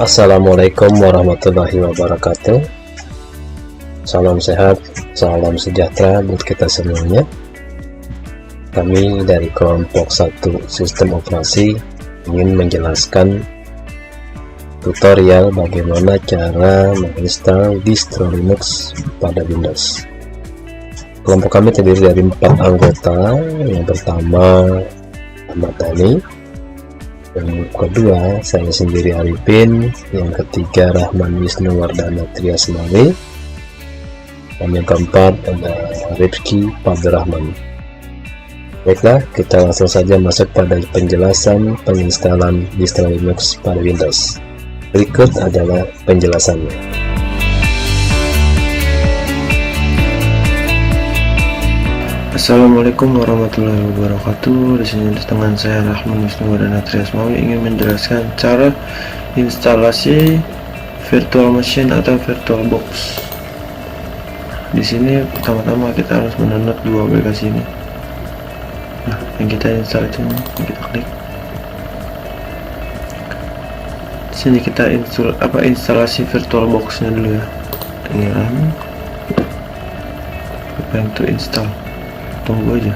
Assalamualaikum warahmatullahi wabarakatuh. Salam sehat, salam sejahtera buat kita semuanya. Kami dari kelompok 1 sistem operasi ingin menjelaskan tutorial bagaimana cara menginstal distro Linux pada Windows. Kelompok kami terdiri dari 4 anggota. Yang pertama Ahmad Dhani, yang kedua saya sendiri Arifin, yang ketiga Rahman Wisnu Wardana Triasmali, dan yang keempat ada Rifki Fadrahman. Baiklah, kita langsung saja masuk pada penjelasan penginstalan distro Linux pada Windows. Berikut adalah penjelasannya. Assalamualaikum warahmatullahi wabarakatuh. Di sini dengan saya Rahman Wisnu Wardana Triasmali ingin menjelaskan cara instalasi virtual machine atau virtual box. Di sini pertama-tama kita harus mendownload 2 aplikasi ini. Nah, yang kita install itu yang kita klik. Di sini kita instalasi virtual boxnya dulu ya. Ini RAM. Prepare to install. Tunggu aja.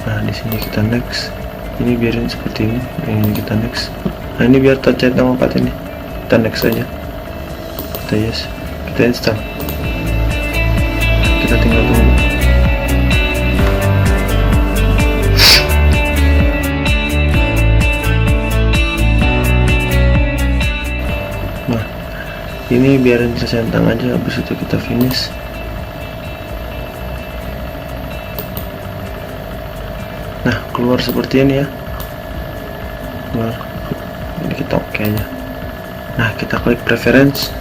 Nah, di sini kita next. Ini biarin seperti ini. Yang ini kita next. Nah, ini biar tercet nama 4 ini. Kita next aja. Kita yes. Kita install. Kita tinggal tunggu. Nah, ini biarin tercentang aja. Habis itu kita finish. Nah, keluar seperti ini ya. Keluar. Ini kita oke aja. Nah, kita klik preference.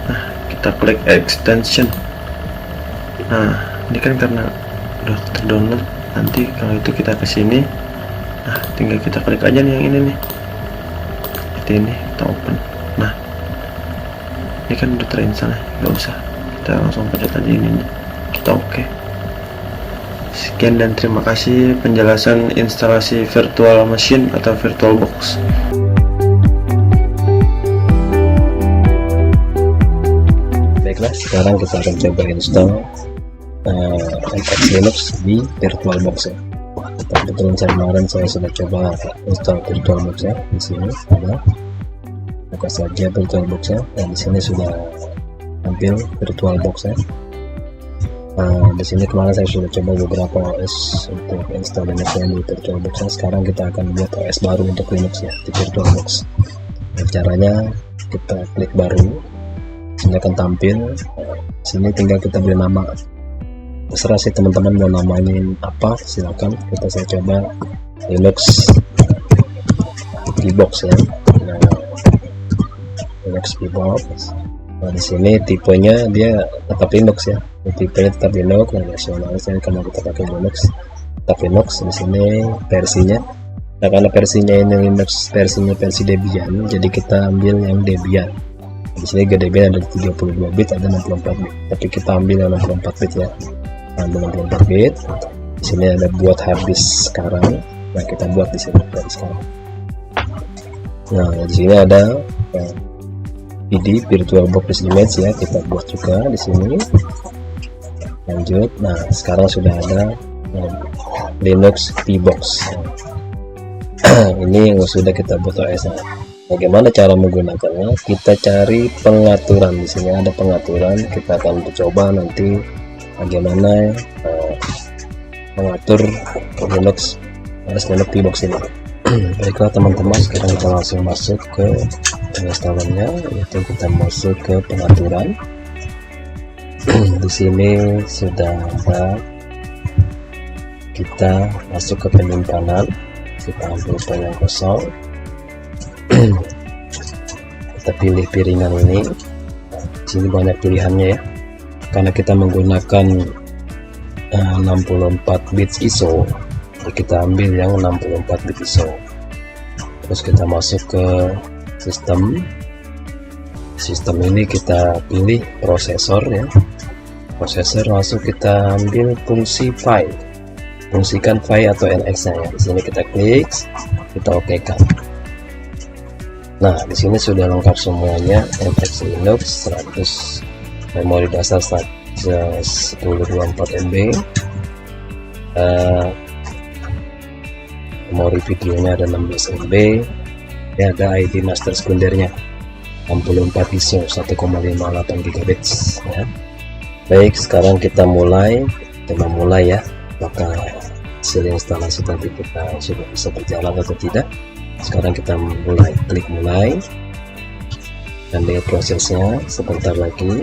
Nah, kita klik extension. Nah, ini kan karena udah terdownload. Nanti kalau itu kita ke sini. Nah, tinggal kita klik aja nih yang ini nih. Seperti ini, kita open. Nah, ini kan udah terinstall ya. Nggak usah. Kita langsung pencet aja ini. Kita oke. Sekian dan terima kasih penjelasan instalasi virtual machine atau virtual box. Baiklah, sekarang kita akan coba install MX Linux di virtual box ya. Kebetulan kemarin saya sudah coba install virtual box ya. Di sini ada, buka saja virtual box ya, dan di sini sudah tampil virtual box ya. Di sini kemarin saya sudah coba beberapa OS untuk install Linux yang di virtual box. Sekarang kita akan buat OS baru untuk Linux ya di virtual box. Nah, caranya kita klik baru, ini akan tampil. Sini tinggal kita beri nama. Terserah sih teman-teman mau namain apa, silakan. Saya coba Linux Box ya. Nah, Linux Box. Nah, di sini tipenya dia tetap Linux ya. Tipenya tetap Linux, nah nasionalisnya karena kita pakai Linux tetap Linux. Di sini versinya, nah karena versinya ini Linux versinya versi Debian, jadi kita ambil yang Debian. Di sini Debian ada 32 bit, ada 64 bit, tapi kita ambil yang 64 bit ya. Nah, 64 bit. Di sini ada buat habis sekarang. Nah, kita buat di sini dari sekarang. Nah, di sini ada PD virtual box image ya, kita buat juga di sini. Lanjut. Nah, sekarang sudah ada Linux Box. Ini yang sudah kita buat OS. Bagaimana cara menggunakannya? Kita cari pengaturan. Di sini ada pengaturan. Kita akan coba nanti bagaimana mengatur Linux Box ini. Baiklah teman-teman, sekarang kita langsung masuk ke penginstalannya, yaitu kita masuk ke pengaturan. Di sini sudah ada, kita masuk ke penyimpanan, kita ambil file yang kosong, kita pilih piringan ini. Di sini banyak pilihannya ya, karena kita menggunakan 64 bit ISO, jadi kita ambil yang 64 bit ISO. Terus kita masuk ke sistem ini, kita pilih prosesor ya. Prosesor langsung kita ambil fungsi fungsikan file atau NX nya ya. Di sini kita klik, kita oke kan. Nah, di sini sudah lengkap semuanya. MX Linux 100, memori dasar 1024 MB, memori videonya ada 16 MB, ya, ada ID master sekundernya 64 ISO 1,58 GB ya. Baik, sekarang kita memulai ya, maka hasil instalasi tadi kita sudah bisa berjalan atau tidak. Sekarang kita mulai, klik mulai dan lihat prosesnya. Sebentar lagi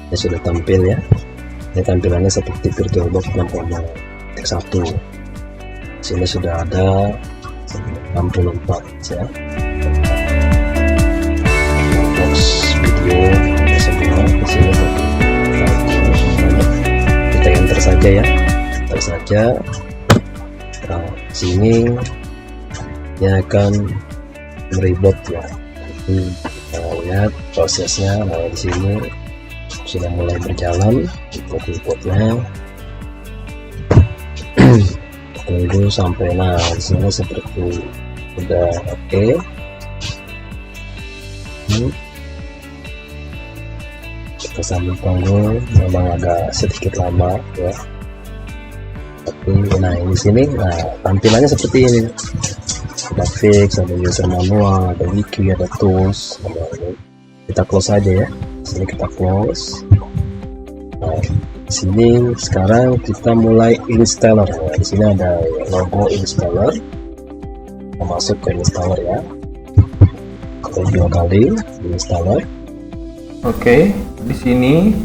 ya sudah tampil ya. Ini tampilannya seperti VirtualBox 6.1. Sini sudah ada 64 ya. Box video semua di sini. Kita enter saja ya, enter saja. Nah, sini dia akan meribot ya. Jadi kita lihat prosesnya. Nah, di sini sudah mulai berjalan input-inputnya. Tunggu sampai, nah di sini seperti sudah oke. Kita sambil tunggu, memang agak sedikit lama ya. Tapi nah di sini, nah tampilannya seperti ini. Ada fix, ada user manual, ada wiki, ada tools. Kita close aja ya. Sini kita close. Nah, sini sekarang kita mulai installer. Nah, di sini ada logo installer. Kita masuk ke installer ya. Klik 2 kali di installer. Oke, di sini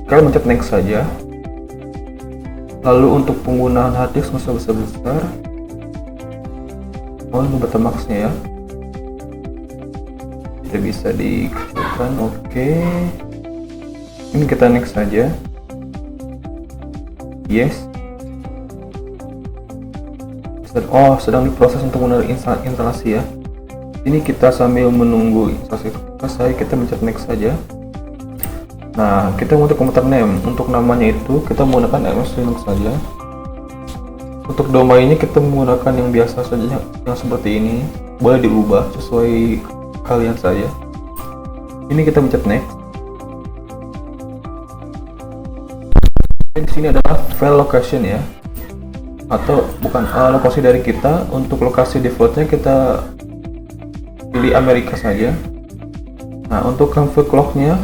kalian mencet next saja. Lalu untuk penggunaan hard disk nggak usah besar-besar. Mohon betamaxnya ya. Tidak bisa dikecilkan. Oke. Ini kita next saja. Yes. Oh, sedang diproses untuk menggunakan instalasi ya. Ini kita sambil menunggu instalasi selesai, kita mencet next saja. Nah, kita untuk komputer name, untuk namanya itu kita menggunakan MS Linux saja. Untuk domainnya kita menggunakan yang biasa saja, yang seperti ini. Boleh diubah sesuai kalian saja. Ini kita mencet next. Di sini adalah file location ya, atau bukan lokasi dari kita. Untuk lokasi defaultnya kita pilih Amerika saja. Nah, untuk config lognya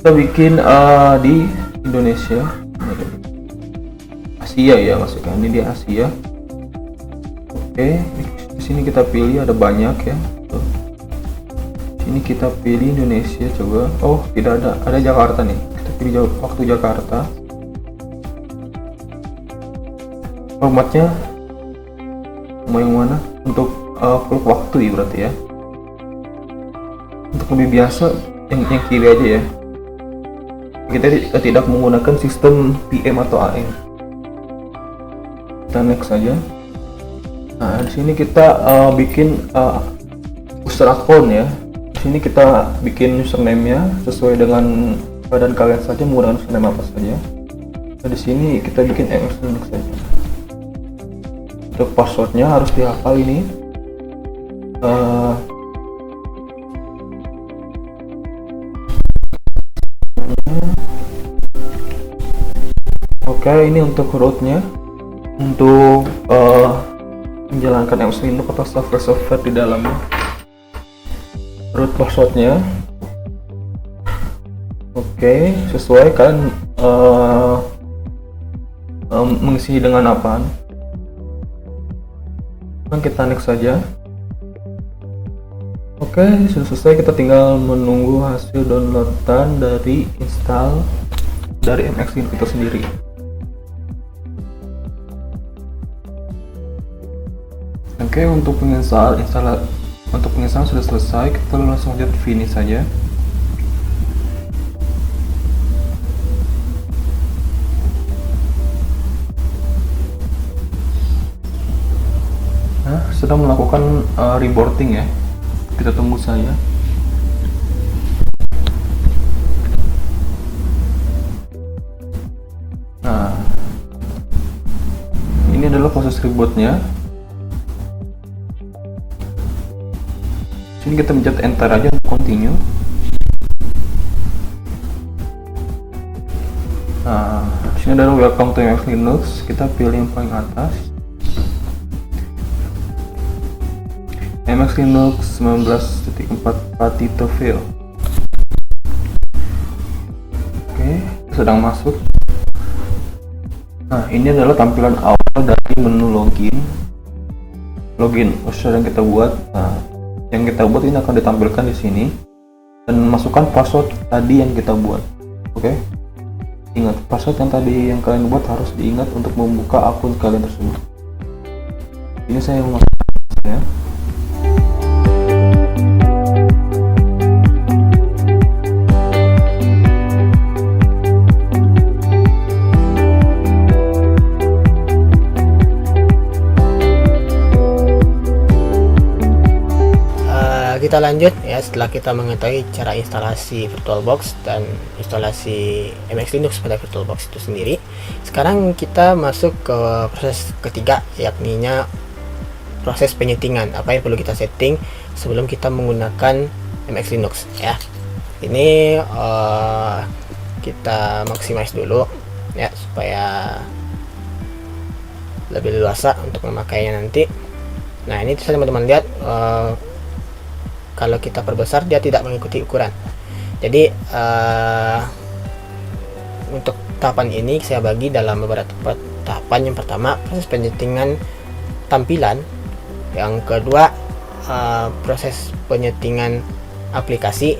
kita bikin di Indonesia, Asia ya, maksudnya ini di Asia. Oke, di sini kita pilih, ada banyak ya. Sini kita pilih Indonesia, coba. Oh, tidak ada Jakarta nih. Kita pilih waktu Jakarta. Formatnya mau yang mana? Untuk waktu ya berarti ya. Untuk lebih biasa yang kiri aja ya. Kita tidak menggunakan sistem PM atau AM. Kita next saja. Nah, di sini kita bikin user account ya. Di sini kita bikin username-nya sesuai dengan badan kalian saja, menggunakan username apa saja. Nah, di sini kita bikin MS Linux saja. Untuk passwordnya harus dihafal ini. Oke, ini untuk rootnya, untuk menjalankan MS Linux atau software di dalamnya. Root passwordnya, oke, sesuai kalian mengisi dengan apa. Kita next saja. Oke, sudah selesai. Kita tinggal menunggu hasil downloadan dari install dari MX Linux itu sendiri. Oke, untuk penginstalan sudah selesai. Kita langsung aja finish saja. Nah, sedang melakukan rebooting ya. Kita tunggu saja. Nah, ini adalah proses rebootnya. Sini kita pencet enter aja untuk continue. Nah, sini ada welcome to MX Linux, kita pilih yang paling atas. MX Linux 19.4 Patito Fail. Oke, sedang masuk. Nah, ini adalah tampilan awal dari menu login user yang kita buat. Nah, yang kita buat ini akan ditampilkan di sini, dan masukkan password tadi yang kita buat. Oke, ingat password yang tadi yang kalian buat harus diingat untuk membuka akun kalian tersebut. Ini saya memasukkan ya. Kita lanjut ya, setelah kita mengetahui cara instalasi VirtualBox dan instalasi MX Linux pada VirtualBox itu sendiri. Sekarang kita masuk ke proses ketiga, yakninya proses penyetingan. Apa yang perlu kita setting sebelum kita menggunakan MX Linux ya. Ini kita maximize dulu ya, supaya lebih luasa untuk memakainya nanti. Nah, ini bisa teman-teman lihat, kalau kita perbesar dia tidak mengikuti ukuran. Jadi untuk tahapan ini saya bagi dalam beberapa tahapan. Yang pertama proses penyetingan tampilan, yang kedua proses penyetingan aplikasi,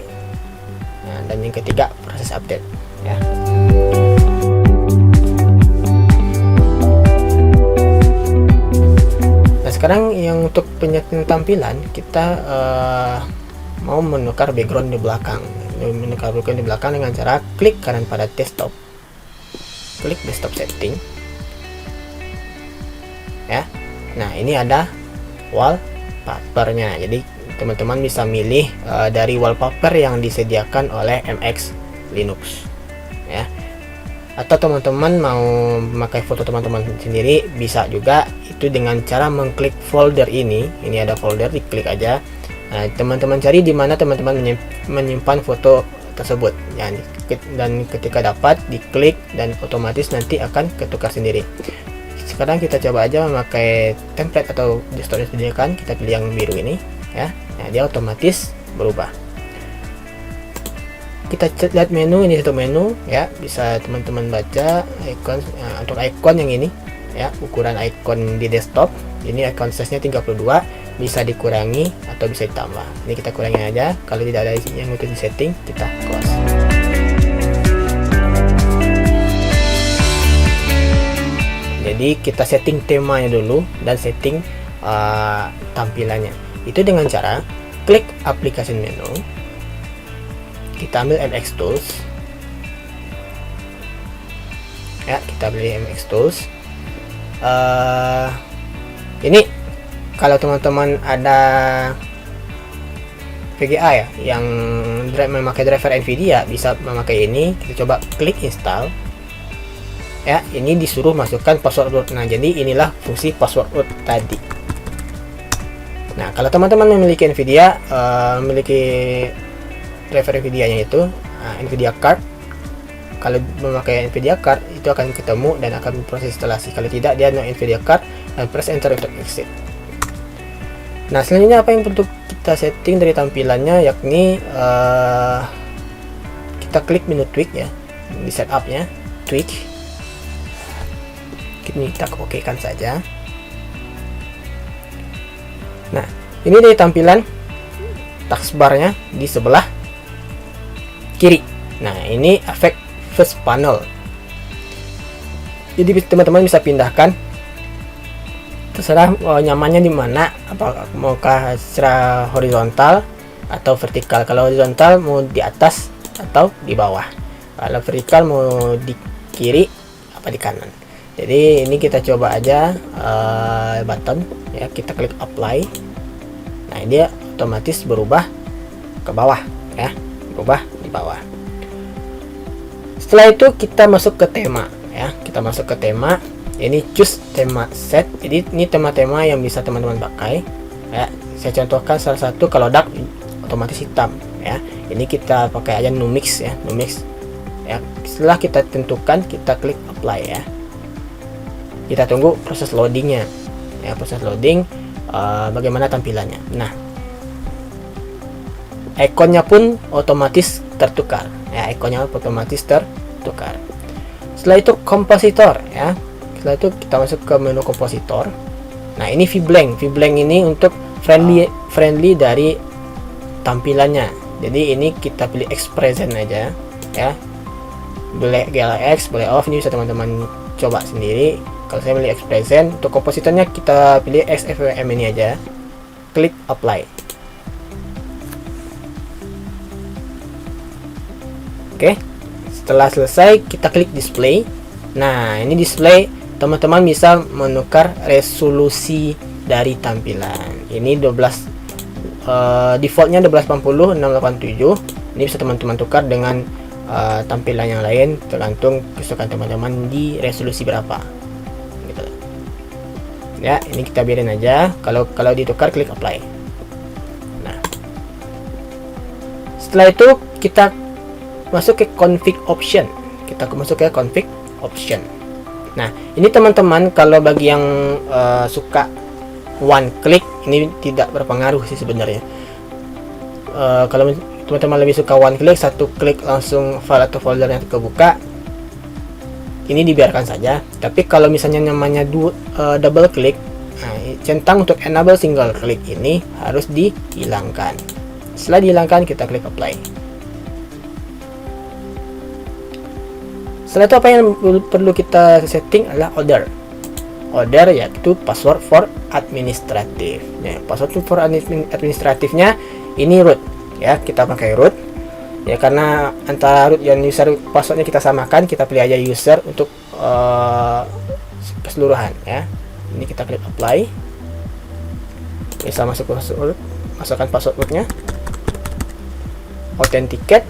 dan yang ketiga proses update ya. Sekarang yang untuk penyetingan tampilan, kita mau menukar background di belakang. Menukar background di belakang dengan cara klik kanan pada desktop, klik desktop setting ya. Nah, ini ada wallpapernya. Jadi teman-teman bisa milih dari wallpaper yang disediakan oleh MX Linux ya. Atau teman-teman mau memakai foto teman-teman sendiri, bisa juga itu dengan cara mengklik folder ini. Ini ada folder, diklik aja. Nah, teman-teman cari di mana teman-teman menyimpan foto tersebut ya, dan ketika dapat diklik dan otomatis nanti akan ketukar sendiri. Sekarang kita coba aja memakai template atau desktop yang disediakan. Kita pilih yang biru ini ya. Nah, dia otomatis berubah. Kita lihat menu, ini satu menu ya, bisa teman-teman baca icon. Untuk icon yang ini ya, ukuran icon di desktop ini icon size nya 32, bisa dikurangi atau bisa ditambah. Ini kita kurangi aja, kalau tidak ada yang untuk di setting kita close. Jadi kita setting temanya dulu dan setting tampilannya itu dengan cara klik application menu, kita ambil MX Tools ya, kita beli MX Tools. Ini kalau teman-teman ada VGA ya yang memakai driver NVIDIA, bisa memakai ini. Kita coba klik install ya. Ini disuruh masukkan password root. Nah, jadi inilah fungsi password root tadi. Nah, kalau teman-teman memiliki NVIDIA, memiliki driver NVIDIA nya itu NVIDIA card, kalau memakai NVIDIA card itu akan ketemu dan akan proses instalasi. Kalau tidak, dia no NVIDIA card dan press enter untuk exit. Nah, selanjutnya apa yang perlu kita setting dari tampilannya, yakni kita klik menu tweak ya, di setupnya tweak, kita oke kan saja. Nah, ini dari tampilan taskbarnya di sebelah kiri. Nah, ini efek first panel. Jadi teman-teman bisa pindahkan, terserah nyamannya di mana, apakah maukah secara horizontal atau vertikal. Kalau horizontal mau di atas atau di bawah, kalau vertikal mau di kiri apa di kanan. Jadi ini kita coba aja button ya, kita klik apply. Nah, dia otomatis berubah ke bawah ya, berubah di bawah. Setelah itu kita masuk ke tema ya, kita masuk ke tema. Ini choose tema set. Jadi ini tema-tema yang bisa teman-teman pakai ya. saya contohkan salah satu. Kalau dark otomatis hitam ya. Ini kita pakai aja Numix ya, Numix ya. Setelah kita tentukan, kita klik apply ya. Kita tunggu proses loadingnya ya, proses loading bagaimana tampilannya. Nah, ikonnya pun otomatis tertukar ya, ikonnya otomatis tertukar. Setelah itu kompositor ya, setelah itu kita masuk ke menu kompositor. Nah, ini VBlank ini untuk friendly dari tampilannya. Jadi ini kita pilih X present aja ya, boleh GLX, boleh off. Ini bisa teman-teman coba sendiri. Kalau saya pilih X present, untuk kompositornya kita pilih XFM ini aja, klik apply. Oke, setelah selesai kita klik display. Nah, ini display, teman-teman bisa menukar resolusi dari tampilan. Ini 12 defaultnya 1280 687. Ini bisa teman-teman tukar dengan tampilan yang lain, tergantung kesukaan teman-teman di resolusi berapa gitu. Ya, ini kita biarin aja. Kalau ditukar, klik apply. Nah, setelah itu kita masuk ke config option. Kita masuk ke config option. Nah, ini teman-teman, kalau bagi yang suka one click, ini tidak berpengaruh sih sebenarnya. Kalau teman-teman lebih suka one click, satu klik langsung file atau folder yang kebuka, ini dibiarkan saja. Tapi kalau misalnya namanya double click, nah, centang untuk enable single click ini harus dihilangkan. Setelah dihilangkan, kita klik apply. Setelah itu apa yang perlu kita setting adalah order, yaitu password for administratif. Ya, password for administratifnya ini root ya, kita pakai root ya, karena antara root dan user passwordnya kita samakan. Kita pilih aja user untuk keseluruhan ya. Ini kita klik apply. Bisa masuk password, masukkan password rootnya, authenticate.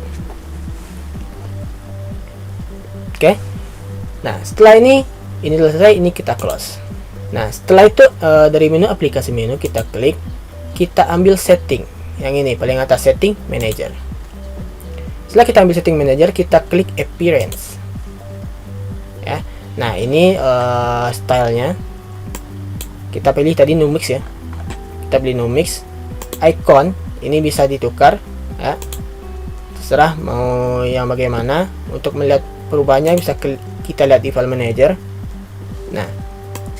Oke. Nah, setelah ini selesai, ini kita close. Nah, setelah itu dari menu aplikasi menu kita klik, kita ambil setting. Yang ini paling atas, setting manager. Setelah kita ambil setting manager, kita klik appearance. Ya. Nah, ini stylenya. Kita pilih tadi Numix ya. Kita pilih Numix. Icon ini bisa ditukar ya. Terserah mau yang bagaimana. Untuk melihat perubahannya bisa kita lihat di file manager. Nah,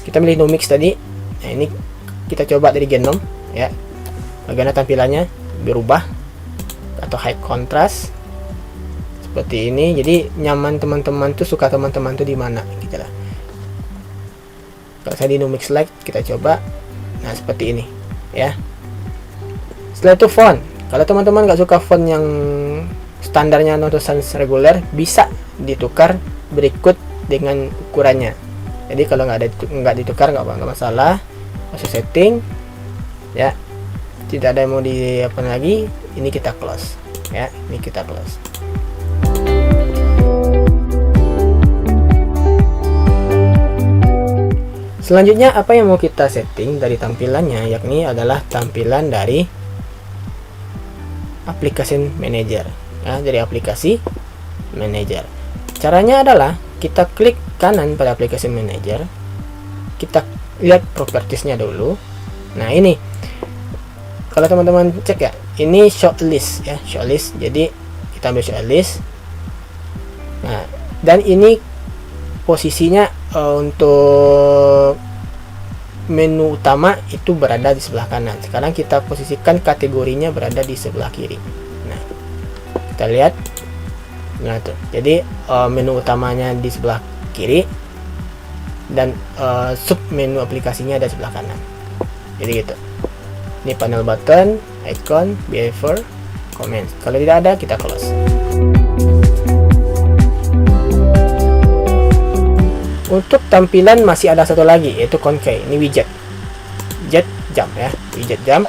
kita pilih Numix tadi. Nah, ini kita coba dari Genome ya, bagaimana tampilannya berubah atau high contrast seperti ini. Jadi nyaman teman-teman tuh, suka teman-teman tuh di mana gitu lah. Kalau saya di Numix Lite, kita coba. Nah, seperti ini ya. Setelah itu font. Kalau teman-teman nggak suka font yang standarnya non sans reguler, bisa ditukar berikut dengan ukurannya. Jadi kalau nggak ditukar nggak masalah. Masuk setting ya, tidak ada yang mau di apa lagi. Ini kita close ya, ini kita close. Selanjutnya apa yang mau kita setting dari tampilannya, yakni adalah tampilan dari application manager ya, dari aplikasi manager. Caranya adalah kita klik kanan pada application manager, kita lihat propertiesnya dulu. Nah, ini kalau teman-teman cek ya, ini shortlist ya, shortlist. Jadi kita ambil shortlist. Nah, dan ini posisinya untuk menu utama itu berada di sebelah kanan. Sekarang kita posisikan kategorinya berada di sebelah kiri. Nah, kita lihat. Nah, tuh. Jadi menu utamanya di sebelah kiri dan sub menu aplikasinya ada di sebelah kanan. Jadi gitu. Ini panel button, icon, behavior, comments. Kalau tidak ada, kita close. Untuk tampilan masih ada satu lagi, yaitu Concave. Ini widget jam ya, widget jam.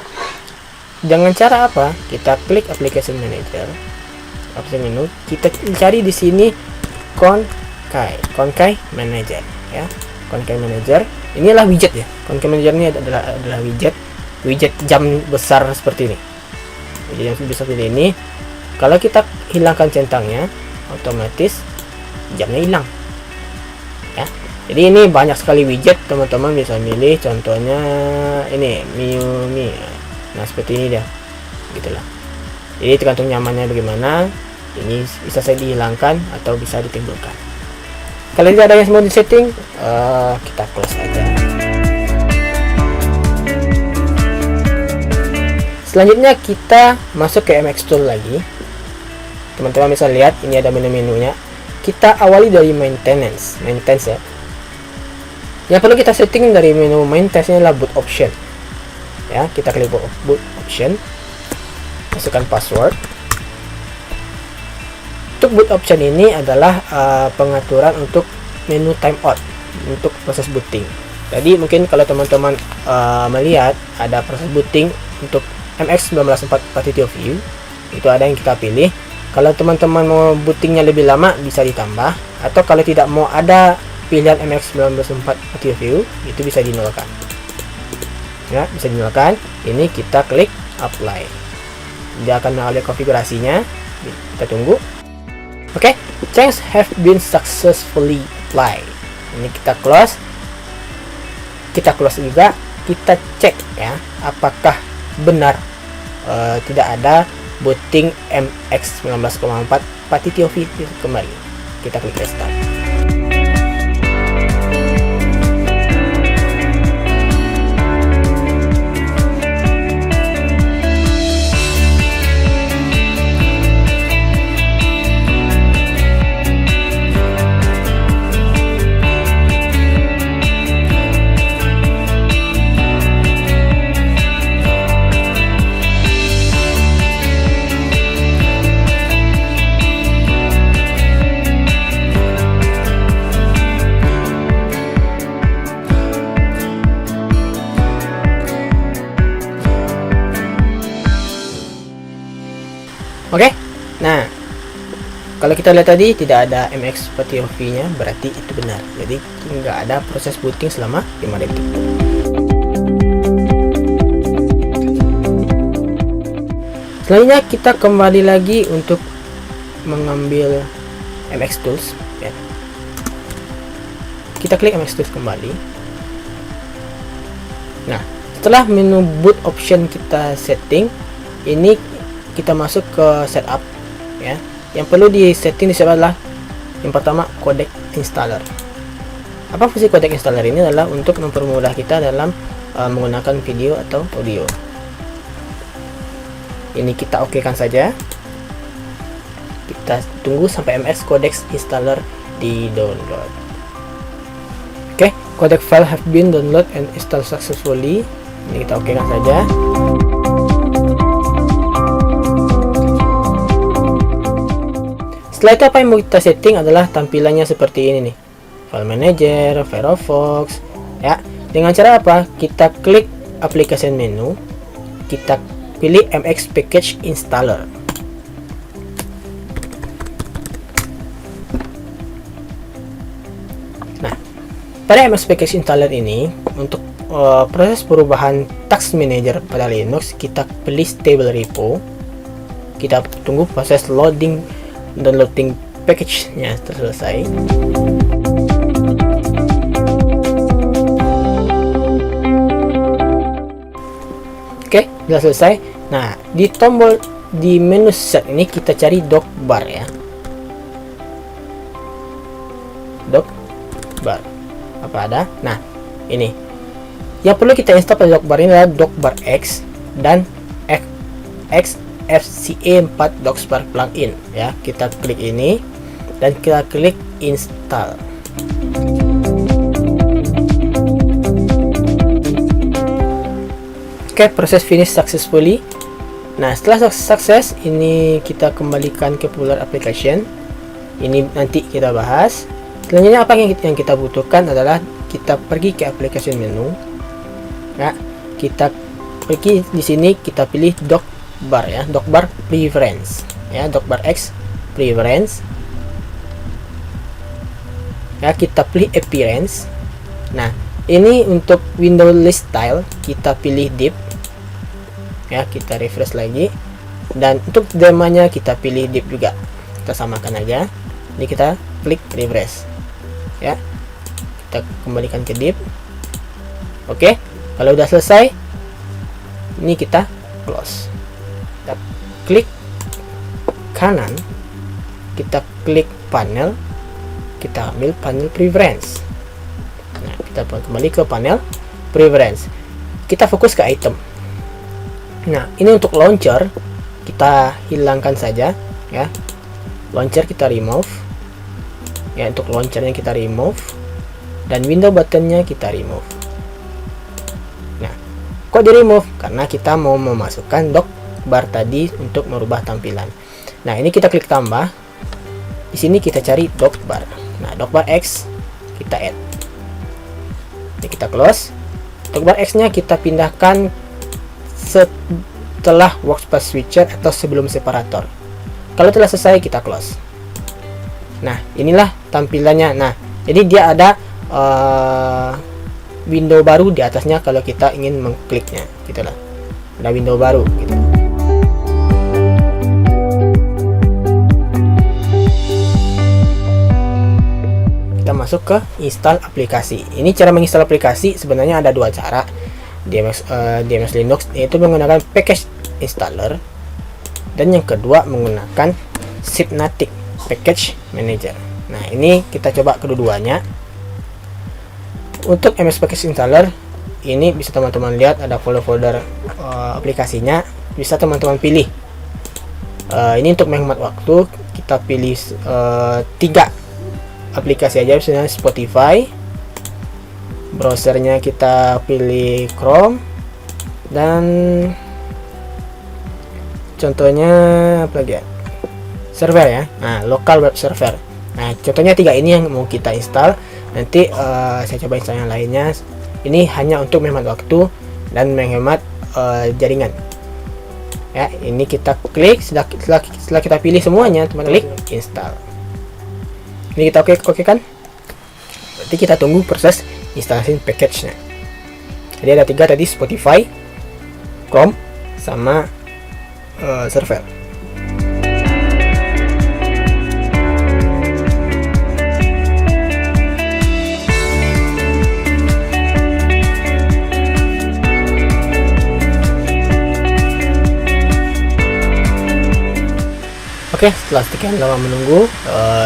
Dengan cara apa? Kita klik application manager, option menu, kita cari di sini Concave manager ya. Concave manager inilah widget ya. Concave manager ini adalah widget widget jam besar seperti ini. Widget jam besar seperti ini, kalau kita hilangkan centangnya, otomatis jamnya hilang ya. Jadi ini banyak sekali widget, teman-teman bisa milih. Contohnya ini MIUI. Nah seperti ini dia, gitulah. Jadi tergantung nyamannya bagaimana. Ini bisa saya dihilangkan atau bisa ditimbulkan. Kalau tidak ada yang semua di setting, kita close aja. Selanjutnya kita masuk ke MX Tool lagi. Teman-teman bisa lihat ini ada menu-menunya. Kita awali dari maintenance ya. Yang perlu kita setting dari menu maintenance adalah boot option. Ya, kita klik boot option. Masukkan password. Untuk boot option ini adalah pengaturan untuk menu timeout untuk proses booting. Jadi mungkin kalau teman-teman melihat ada proses booting untuk MX 1944 View, itu ada yang kita pilih. Kalau teman-teman mau bootingnya lebih lama bisa ditambah, atau kalau tidak mau ada pilihan MX 1944 View, itu bisa dinolkan. Ya, bisa dinolkan. Ini kita klik apply. Dia akan mengalir konfigurasinya. Kita tunggu. Oke, changes have been successfully applied. Ini kita close. Kita close juga. Kita cek ya, apakah benar tidak ada booting MX 19,4 Patitio video kembali. Kita klik restart. Oke, nah kalau kita lihat tadi tidak ada MX PTOV nya, berarti itu benar. Jadi nggak ada proses booting selama 5 detik. Selanjutnya kita kembali lagi untuk mengambil MX Tools ya. Kita klik MX Tools kembali. Nah, setelah menu boot option kita setting, ini kita masuk ke setup ya. Yang perlu di setting di sini adalah yang pertama codec installer. Apa fungsi codec installer ini? Adalah untuk mempermudah kita dalam menggunakan video atau audio. Ini kita oke kan saja. Kita tunggu sampai MX codec installer di download. Oke, codec file have been download and installed successfully. Ini kita oke kan saja. Setelah itu apa yang mau kita setting adalah tampilannya seperti ini nih, file manager, Firefox ya. Dengan cara apa? Kita klik application menu, kita pilih MX package installer. Nah, pada MX package installer ini untuk proses perubahan task manager pada Linux, kita pilih stable repo. Kita tunggu proses downloading package-nya selesai. Oke, sudah selesai. Nah, di tombol di menu set ini kita cari docbar ya. Docbar. Apa ada? Nah, ini. Yang perlu kita install pada docbar ini adalah docbar X dan FCA 4 Docbar plugin ya. Kita klik ini dan kita klik install. Oke, proses finish successfully. Nah, setelah sukses ini kita kembalikan ke Popular Application. Ini nanti kita bahas. Selanjutnya apa yang kita butuhkan adalah kita pergi ke application menu. Nah, kita pergi di sini, kita pilih docbar ya, docbar preference ya, docbar X preference ya. Kita pilih appearance. Nah, ini untuk window list style kita pilih deep ya, kita refresh lagi. Dan untuk temanya kita pilih div juga, kita samakan aja. Ini kita klik refresh ya, kita kembalikan ke div. Oke, kalau udah selesai ini kita close. Kita klik kanan, kita klik panel, kita ambil panel preference. Nah, kita kembali ke panel preference, kita fokus ke item. Nah, ini untuk launcher kita hilangkan saja ya, launcher kita remove ya, untuk launchernya kita remove, dan window buttonnya kita remove. Nah, kok di remove? Karena kita mau memasukkan dock bar tadi untuk merubah tampilan. Nah, ini kita klik tambah, di sini kita cari dock bar. Nah, dock bar X kita add, ini kita close. Dock bar X nya kita pindahkan setelah workspace switcher atau sebelum separator. Kalau telah selesai kita close. Nah, inilah tampilannya. Nah, jadi dia ada window baru di atasnya kalau kita ingin mengkliknya, gitulah. Ada window baru gitu. Kita masuk ke install aplikasi. Ini cara menginstal aplikasi sebenarnya ada dua cara. DMS Linux, yaitu menggunakan package installer, dan yang kedua menggunakan Synaptic Package Manager. Nah, ini kita coba kedua-duanya. Untuk MS Package Installer ini bisa teman-teman lihat ada folder-folder aplikasinya, bisa teman-teman pilih. Ini untuk menghemat waktu kita pilih 3 aplikasi aja, misalnya Spotify, browsernya kita pilih Chrome, dan contohnya apa lagi ya, server ya, nah local web server. Nah, contohnya 3 ini yang mau kita install. Nanti saya coba install yang lainnya. Ini hanya untuk menghemat waktu dan menghemat jaringan ya. Ini kita klik, setelah kita pilih semuanya, teman-teman klik install. Ini kita oke kan. Berarti kita tunggu proses instalasi package-nya. Jadi ada 3 tadi, Spotify, Chrome, sama server. Oke, setelah sekian lama menunggu,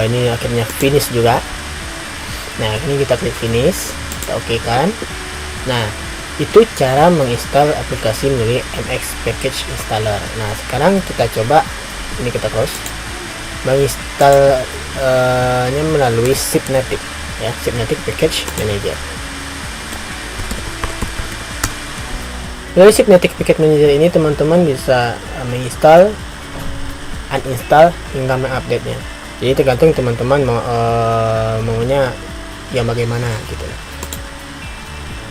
ini akhirnya finish juga. Nah, ini kita klik finish, kita oke kan. Nah, itu cara menginstal aplikasi melalui MX Package Installer. Nah, sekarang kita coba, ini kita close, menginstal nya melalui Synaptic ya, Synaptic Package Manager. Melalui Synaptic Package Manager ini teman-teman bisa menginstal, uninstall, hingga mengupdate-nya. Jadi tergantung teman-teman maunya yang bagaimana gitu.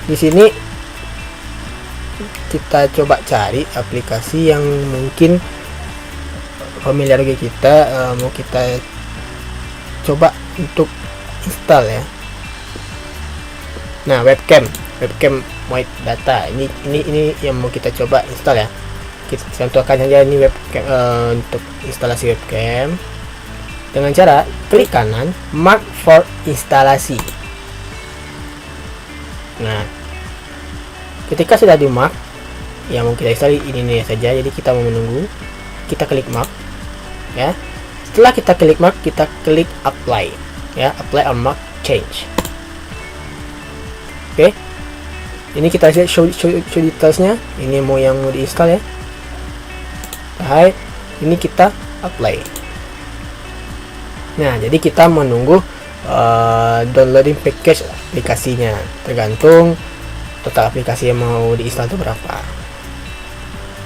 Di sini kita coba cari aplikasi yang mungkin familiar bagi kita, mau kita coba untuk install ya. Nah, webcam white data ini yang mau kita coba install ya. Kita contohkan saja ini webcam, untuk instalasi webcam dengan cara klik kanan, mark for instalasi. Nah, ketika sudah di mark, yang mau kita install ini saja. Jadi kita mau menunggu, kita klik mark ya. Setelah kita klik mark, kita klik apply ya, apply or mark change. Oke, ini kita lihat show detailsnya. Ini mau yang mau diinstal ya. Hai, ini kita apply. Nah, jadi kita menunggu downloading package aplikasinya, tergantung total aplikasi yang mau diinstal itu berapa.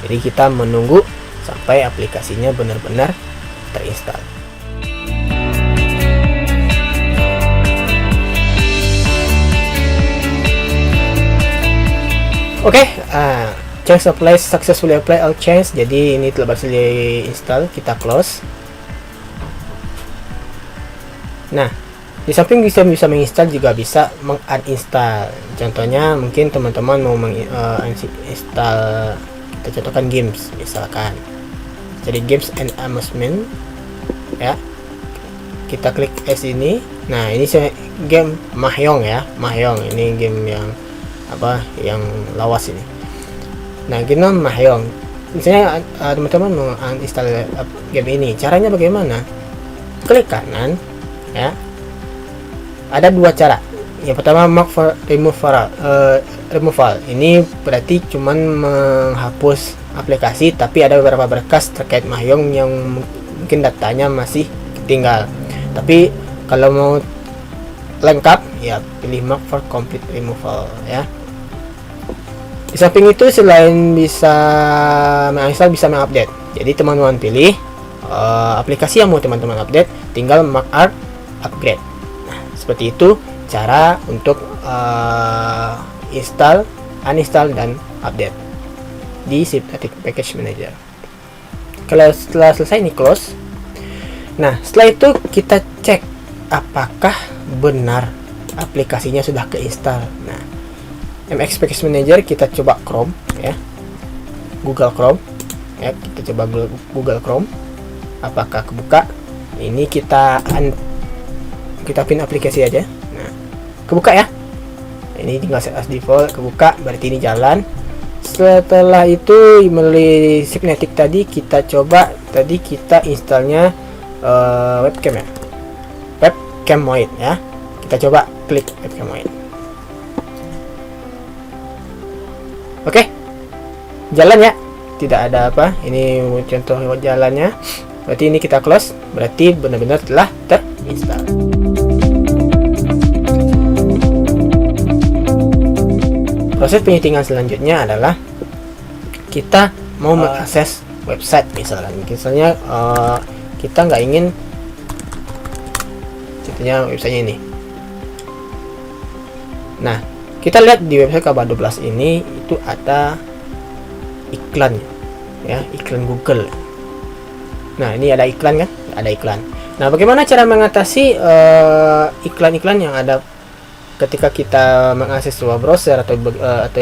Jadi kita menunggu sampai aplikasinya benar-benar terinstall. Oke, change apply successfully, apply all change. Jadi ini telah berhasil install, kita close. Nah, di samping bisa menginstal, juga bisa menguninstall. Contohnya mungkin teman-teman mau menginstal Kita contohkan games misalkan. Jadi games and amusement ya. Kita klik S ini. Nah, ini game Mahjong ya. Mahjong ini game yang yang lawas ini. Nah, game Mahjong. Misalnya teman-teman mau uninstall game ini, caranya bagaimana? Klik kanan ya. Ada dua cara. Yang pertama mark for removal. Ini berarti cuman menghapus aplikasi, tapi ada beberapa berkas terkait Mahjong yang mungkin datanya masih tinggal. Tapi kalau mau lengkap ya pilih mark for complete removal ya. Di samping itu selain bisa menginstal, bisa mengupdate. Jadi teman-teman pilih aplikasi yang mau teman-teman update, tinggal mark art upgrade. Nah, seperti itu cara untuk install, uninstall dan update di Synaptic Package Manager. Kalau setelah selesai ini close. Nah, setelah itu kita cek apakah benar aplikasinya sudah keinstal. Nah, MX Package Manager kita coba Chrome ya, Google Chrome ya, kita coba Google Chrome apakah kebuka. Ini kita pin aplikasi aja. Nah, kebuka ya. Ini tinggal set as default, kebuka, berarti ini jalan. Setelah itu melalui Synaptic tadi kita coba, tadi kita installnya webcam ya, webcamoid ya. Kita coba klik webcamoid. Oke, jalan ya, tidak ada apa. Ini contoh jalannya. Berarti ini kita close, berarti benar-benar telah terinstall. Proses penyetingan selanjutnya adalah kita mau mengakses website misalnya kita nggak ingin contohnya websitenya ini. Nah, kita lihat di website K12 ini itu ada iklan ya, iklan Google. Nah, ini ada iklan kan, ada iklan. Nah, bagaimana cara mengatasi iklan-iklan yang ada ketika kita mengakses sebuah browser atau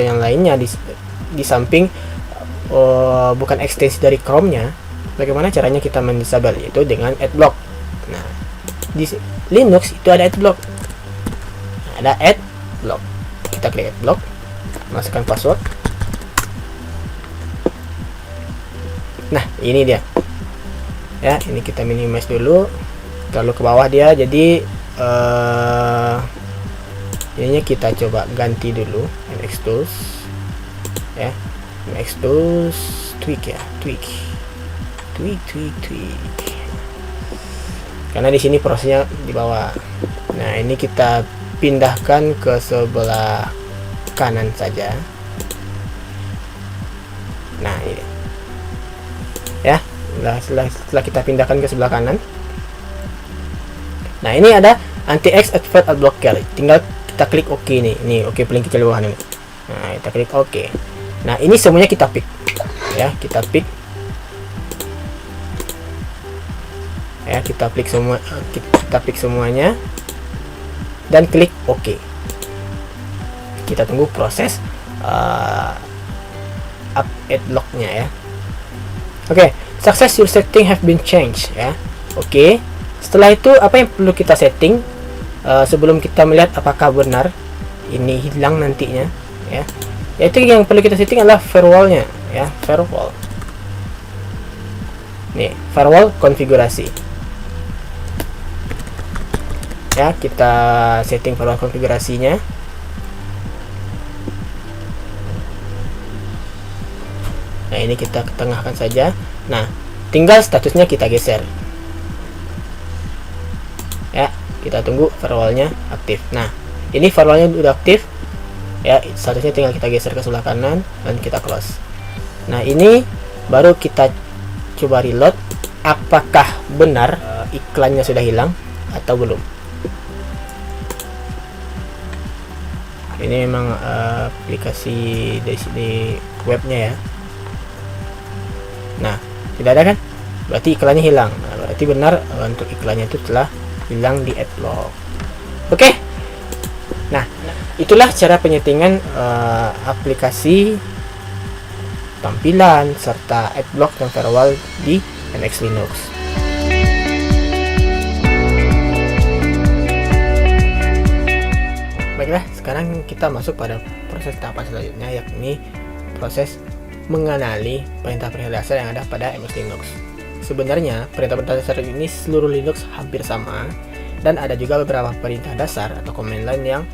yang lainnya di samping bukan ekstensi dari Chrome-nya? Bagaimana caranya kita mendisable, yaitu dengan adblock. Nah, di Linux itu ada adblock. Ada adblock. Kita klik adblock, masukkan password. Nah, ini dia. Ya, ini kita minimize dulu. Lalu ke bawah dia, jadi ininya kita coba ganti dulu MX Tools ya, MX Tools tweak ya, tweak karena di sini prosesnya di bawah. Nah, ini kita pindahkan ke sebelah kanan saja. Nah, ini ya, setelah kita pindahkan ke sebelah kanan. Nah, ini ada anti-X advert adblocker, tinggal kita klik OK nih. Ini OK paling kecil bawah nih. Nah, kita klik OK. Nah, ini semuanya kita pick ya, kita pick ya, kita pick semuanya dan klik OK. Kita tunggu proses adblock-nya ya. Oke, success, your setting have been changed ya. Oke. Setelah itu apa yang perlu kita setting sebelum kita melihat apakah benar ini hilang nantinya ya, yaitu yang perlu kita setting adalah firewall-nya ya, firewall. Nih, firewall konfigurasi ya, kita setting firewall konfigurasinya. Nah, ini kita ketengahkan saja. Nah, tinggal statusnya kita geser ya, kita tunggu firewallnya aktif. Nah, ini firewallnya udah aktif ya, statusnya tinggal kita geser ke sebelah kanan dan kita close. Nah, ini baru kita coba reload apakah benar iklannya sudah hilang atau belum. Ini memang aplikasi dari sini webnya ya. Nah, tidak ada kan, berarti iklannya hilang. Nah, berarti benar untuk iklannya itu telah hilang di adblock. Oke. Nah, itulah cara penyetingan aplikasi tampilan serta adblock dan firewall di MX Linux. Baiklah, sekarang kita masuk pada proses tahapan selanjutnya, yakni proses mengenali perintah-perintah dasar yang ada pada MX Linux. Sebenarnya perintah-perintah dasar ini seluruh Linux hampir sama, dan ada juga beberapa perintah dasar atau command line yang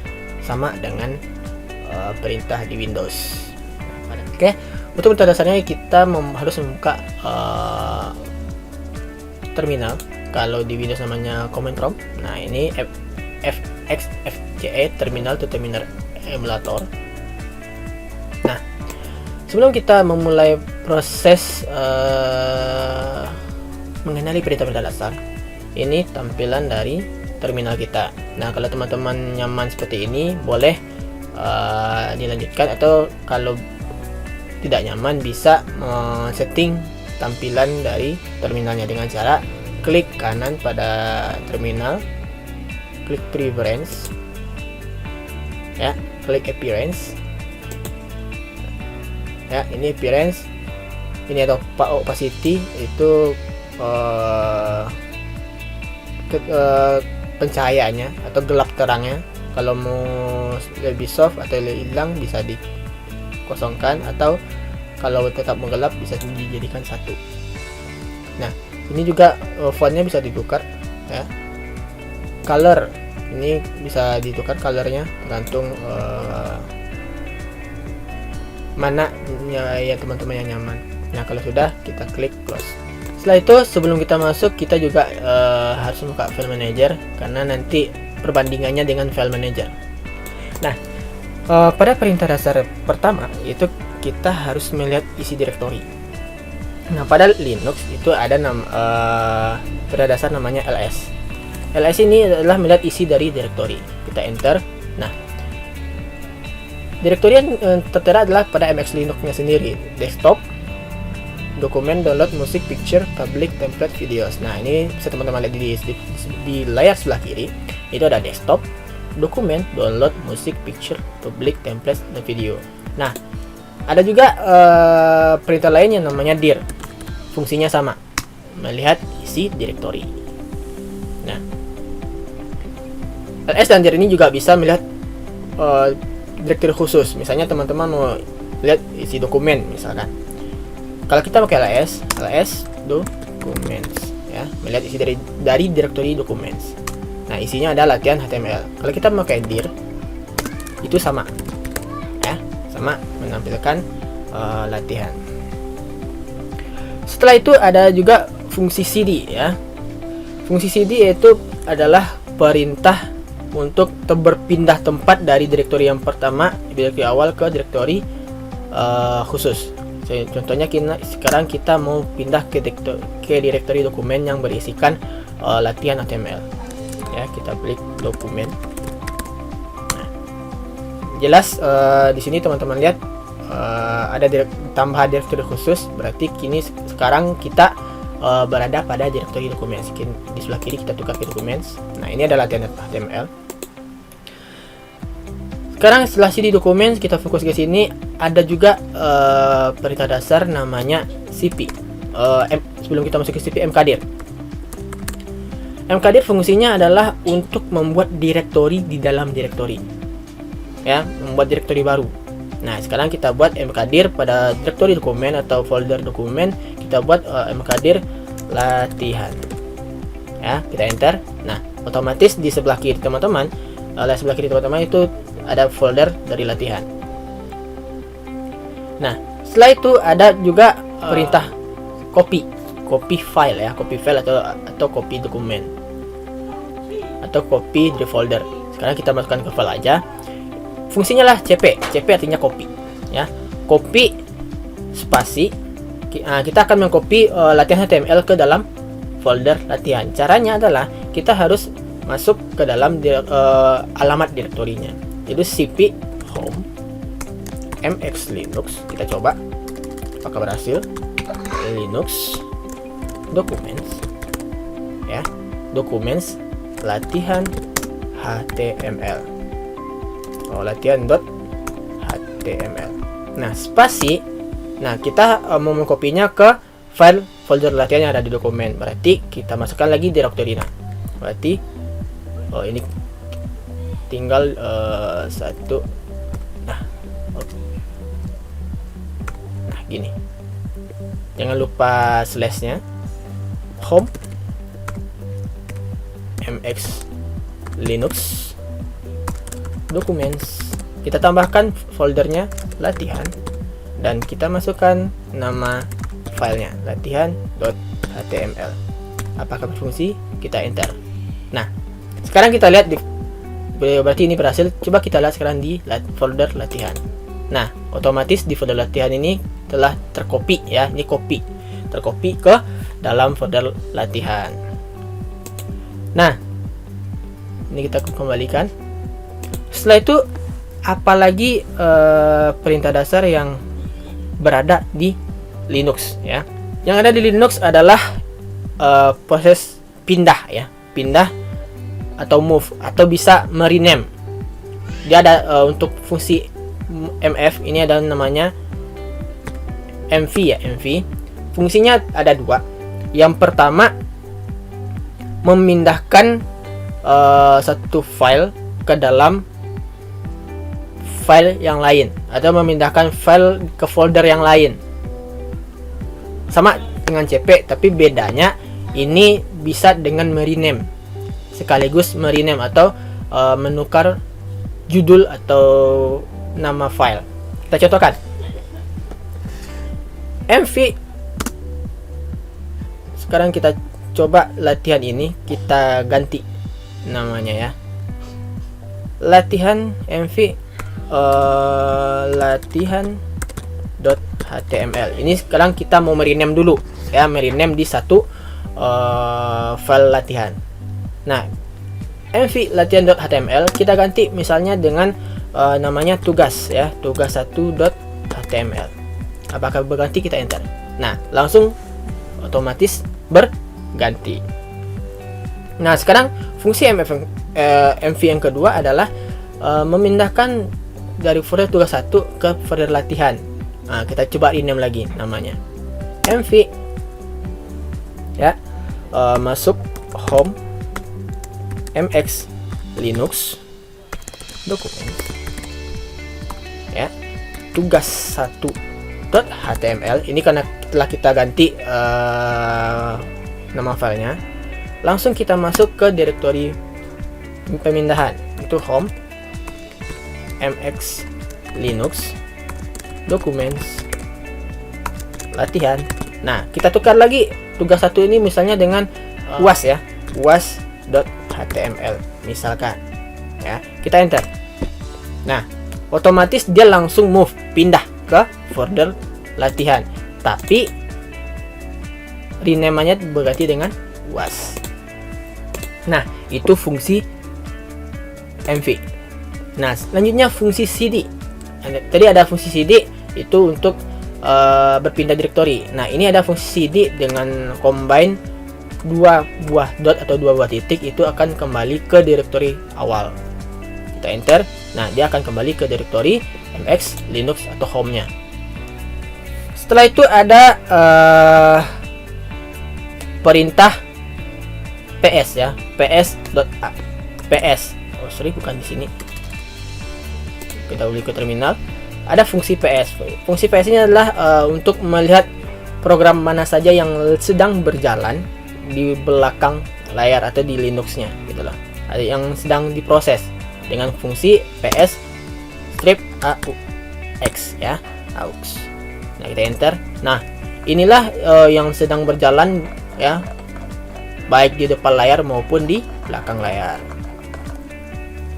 sama dengan perintah di Windows. Oke, untuk perintah dasarnya kita harus membuka terminal. Kalau di Windows namanya command prompt. Nah, ini FXFCE terminal to terminal emulator. Nah, sebelum kita memulai proses mengenali perintah-perintah dasar, ini tampilan dari terminal kita. Nah, kalau teman-teman nyaman seperti ini, boleh dilanjutkan, atau kalau tidak nyaman bisa setting tampilan dari terminalnya dengan cara klik kanan pada terminal, klik preference, ya, klik appearance, ya, ini appearance, ini atau opacity itu pencahayaannya atau gelap terangnya. Kalau mau lebih soft atau lebih hilang bisa dikosongkan, atau kalau tetap menggelap bisa dijadikan satu. Nah, ini juga fontnya bisa ditukar, ya. Color ini bisa ditukar colornya tergantung mana ya teman-teman yang nyaman. Nah, kalau sudah, kita klik close. Setelah itu, sebelum kita masuk, kita juga harus buka file manager, karena nanti perbandingannya dengan file manager. Nah, pada perintah dasar pertama itu kita harus melihat isi direktori. Nah, pada Linux itu ada perintah dasar namanya ls. ls ini adalah melihat isi dari direktori. Kita enter. Nah, direktori yang tertera adalah pada MX Linux-nya sendiri, desktop, dokumen, download, musik, picture, public, template, videos. Nah, ini bisa teman-teman lihat di layar sebelah kiri. Itu ada desktop, dokumen, download, musik, picture, public, template, dan video. Nah, ada juga perintah lain yang namanya dir. Fungsinya sama, melihat isi direktori. Nah, ls dan dir ini juga bisa melihat direktori khusus. Misalnya teman-teman mau lihat isi dokumen misalkan. Kalau kita pakai ls documents, ya, melihat isi dari direktori documents. Nah, isinya ada latihan HTML. Kalau kita pakai dir, itu sama, ya, sama menampilkan latihan. Setelah itu ada juga fungsi cd, ya. Fungsi cd yaitu adalah perintah untuk berpindah tempat dari direktori yang pertama, direktori awal, ke direktori khusus. Contohnya sekarang kita mau pindah ke direktori dokumen yang berisikan latihan HTML. Ya, kita klik dokumen. Nah, jelas di sini teman-teman lihat ada tambahan direktori khusus, berarti kini sekarang kita berada pada direktori dokumen. Di sebelah kiri kita tukar ke dokumen. Nah, ini adalah latihan HTML. Sekarang setelah CD dokumen, kita fokus ke sini. Ada juga perintah dasar namanya cp. Sebelum kita masuk ke cp, mkdir. Mkdir fungsinya adalah untuk membuat direktori di dalam direktori, ya, membuat direktori baru. Nah, sekarang kita buat mkdir pada direktori dokumen atau folder dokumen. Kita buat mkdir latihan, ya, kita enter. Nah, otomatis di sebelah kiri teman-teman, itu ada folder dari latihan. Nah, setelah itu ada juga perintah copy file, ya, copy file atau copy dokumen atau copy dari folder. Sekarang kita masukkan ke file aja. Fungsinya lah cp artinya copy, ya, copy spasi. Kita akan mengcopy latihan HTML ke dalam folder latihan. Caranya adalah kita harus masuk ke dalam alamat direktorinya, yaitu cp home MX Linux. Kita coba apakah berhasil. Linux documents, ya, documents latihan HTML, latihan.html. Nah, spasi Nah, kita mau mengkopinya ke file folder latihan yang ada di dokumen. Berarti kita masukkan lagi direktori. Nah, berarti ini tinggal satu. Nah, gini. Jangan lupa slashnya. Home MX Linux Documents. Kita tambahkan foldernya latihan dan kita masukkan nama filenya latihan.html. Apakah berfungsi? Kita enter. Nah, sekarang kita lihat berarti ini berhasil. Coba kita lihat sekarang di folder latihan. Nah, otomatis di folder latihan ini telah tercopy ya. Ini tercopy ke dalam folder latihan. Nah, ini kita kembalikan. Setelah itu apalagi perintah dasar yang berada di Linux ya. Yang ada di Linux adalah proses pindah ya, pindah atau move atau bisa merename. Dia ada untuk fungsi MF ini ada namanya MV ya, MV. Fungsinya ada dua. Yang pertama memindahkan satu file ke dalam file yang lain atau memindahkan file ke folder yang lain. Sama dengan CP, tapi bedanya ini bisa dengan merename, sekaligus merename atau menukar judul atau nama file. Kita contohkan. MV. Sekarang kita coba latihan ini, kita ganti namanya ya. Latihan MV latihan.html. Ini sekarang kita mau merename dulu ya, merename di satu file latihan. Nah, MV latihan.html kita ganti misalnya dengan namanya tugas ya, tugas1.html. Apakah berganti? Kita enter. Nah, langsung otomatis berganti. Nah, sekarang fungsi MV yang kedua adalah memindahkan dari folder tugas 1 ke folder latihan. Nah, kita coba rename lagi namanya MV ya. Masuk home MX Linux Documents ya, tugas 1.html. Ini karena telah kita ganti nama filenya. Langsung kita masuk ke direktori pemindahan, itu home MX Linux Documents latihan. Nah, kita tukar lagi tugas 1 ini misalnya dengan UAS ya, uas.html misalkan ya. Kita enter. Nah, otomatis dia langsung move, pindah ke folder latihan, tapi rename-nya berganti dengan UAS. Nah, itu fungsi MV. Nah, selanjutnya fungsi CD. Tadi ada fungsi CD itu untuk berpindah direktori. Nah, ini ada fungsi CD dengan combine dua buah dot atau dua buah titik, itu akan kembali ke direktori awal. Kita enter. Nah, dia akan kembali ke direktori MX Linux atau home-nya. Setelah itu ada perintah PS ya, ps.a. PS. Oh, sorry, bukan di sini. Kita ulik ke terminal. Ada fungsi PS. Fungsi PS ini adalah untuk melihat program mana saja yang sedang berjalan di belakang layar atau di Linux-nya, gitu loh. Ada yang sedang diproses dengan fungsi PS strip AUX ya, AUX. Nah, kita enter. Nah, inilah yang sedang berjalan ya, baik di depan layar maupun di belakang layar.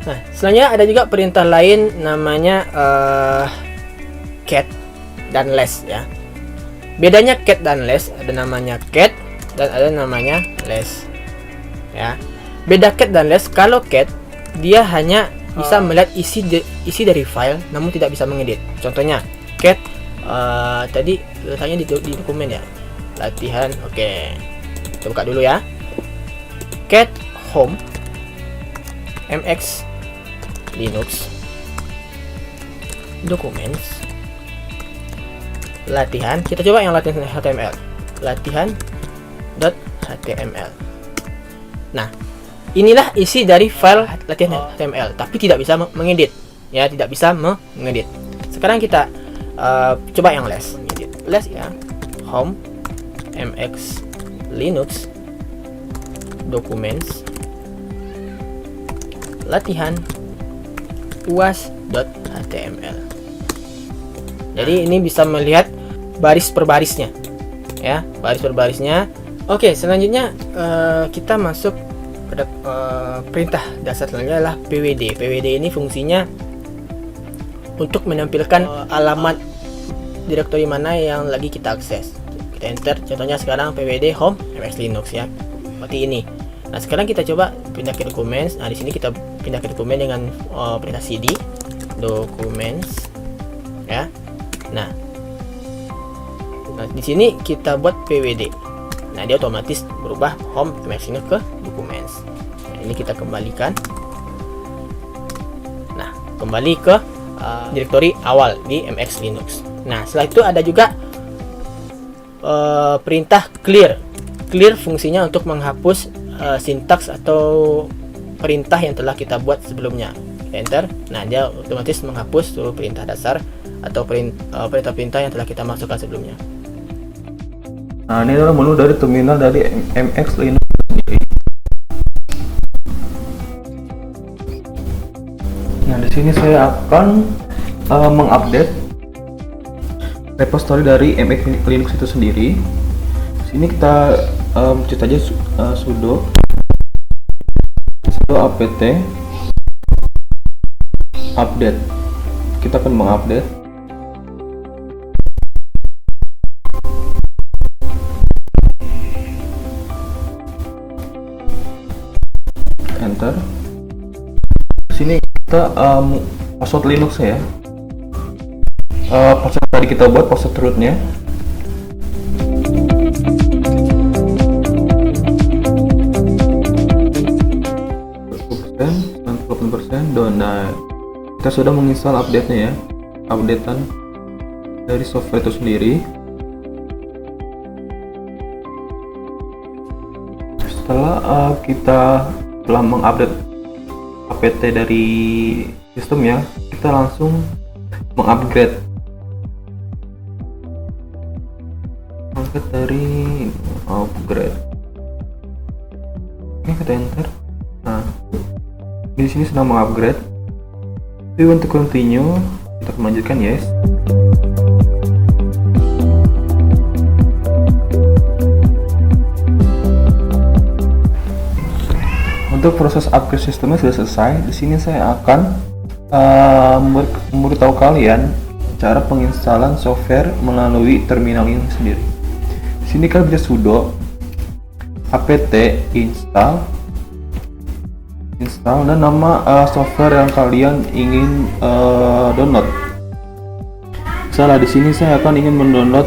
Nah, selanjutnya ada juga perintah lain namanya cat dan less ya. Bedanya cat dan less, ada namanya cat dan ada namanya less ya. Beda cat dan less, kalau cat dia hanya bisa melihat isi dari file namun tidak bisa mengedit. Contohnya cat tadi letaknya di dokumen ya, latihan. Oke, kita buka dulu ya. Cat home MX Linux Documents latihan. Kita coba yang latihan HTML. Latihan.html. Nah, inilah isi dari file latihan HTML, tapi tidak bisa mengedit. Ya, tidak bisa mengedit. Sekarang kita coba yang les. Les ya. Home MX Linux Documents latihan uas.html. Jadi ini bisa melihat baris per barisnya, ya, baris per barisnya. Oke, selanjutnya kita masuk pada perintah dasar selanjutnya adalah pwd. Pwd ini fungsinya untuk menampilkan alamat direktori mana yang lagi kita akses. Kita enter, contohnya sekarang pwd home MX Linux ya, seperti ini. Nah, sekarang kita coba pindah ke documents. Nah, di sini kita pindah ke dokumen dengan perintah cd documents ya. Nah, di sini kita buat pwd. Nah, dia otomatis berubah home MX Linux ke documents. Nah, ini kita kembalikan. Nah, kembali ke direktori awal di MX Linux. Nah, setelah itu ada juga perintah clear. Clear fungsinya untuk menghapus sintaks atau perintah yang telah kita buat sebelumnya. Enter. Nah, dia otomatis menghapus seluruh perintah dasar atau perintah-perintah yang telah kita masukkan sebelumnya. Nah, ini adalah menu dari terminal dari MX Linux sendiri. Nah, di sini saya akan mengupdate repository dari MX Linux itu sendiri. Di sini kita cek aja sudo apt update. Kita akan mengupdate. Enter. Di sini kita password Linux ya. Password tadi kita buat password rootnya. Nah, kita sudah menginstal update-nya ya, updatean dari software itu sendiri. Setelah kita telah mengupdate apt dari sistem ya, kita langsung mengupgrade dari upgrade. Oke, kita enter. Nah, di sini sedang mengupgrade. We want to continue. Kita melanjutkan yes. Untuk proses upgrade sistemnya sudah selesai. Di sini saya akan memberitahu kalian cara penginstalan software melalui terminal ini sendiri. Di sini kalian bisa sudo apt install dan nama software yang kalian ingin download. Misalnya di sini saya akan ingin mendownload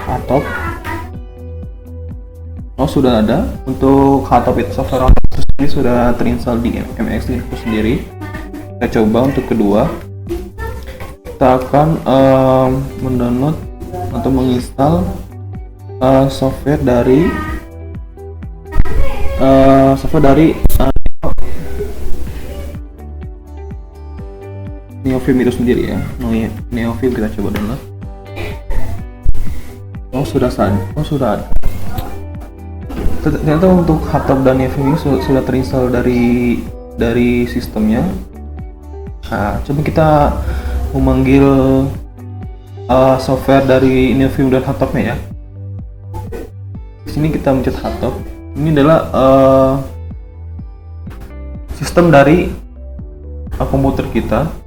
Hotop. Oh, sudah ada. Untuk Hotop itu software ini sudah terinstall di MX Linux sendiri. Kita coba untuk kedua. Kita akan mendownload atau menginstal software dari Neofilm itu sendiri ya. Neofilm kita coba download. Oh, sudah ada. Ternyata untuk Hotop dan Neofilm ini sudah terinstall dari sistemnya. Nah, coba kita memanggil software dari Neofilm dan Hotopnya ya. Di sini kita mencet Hotop. Ini adalah sistem dari komputer kita.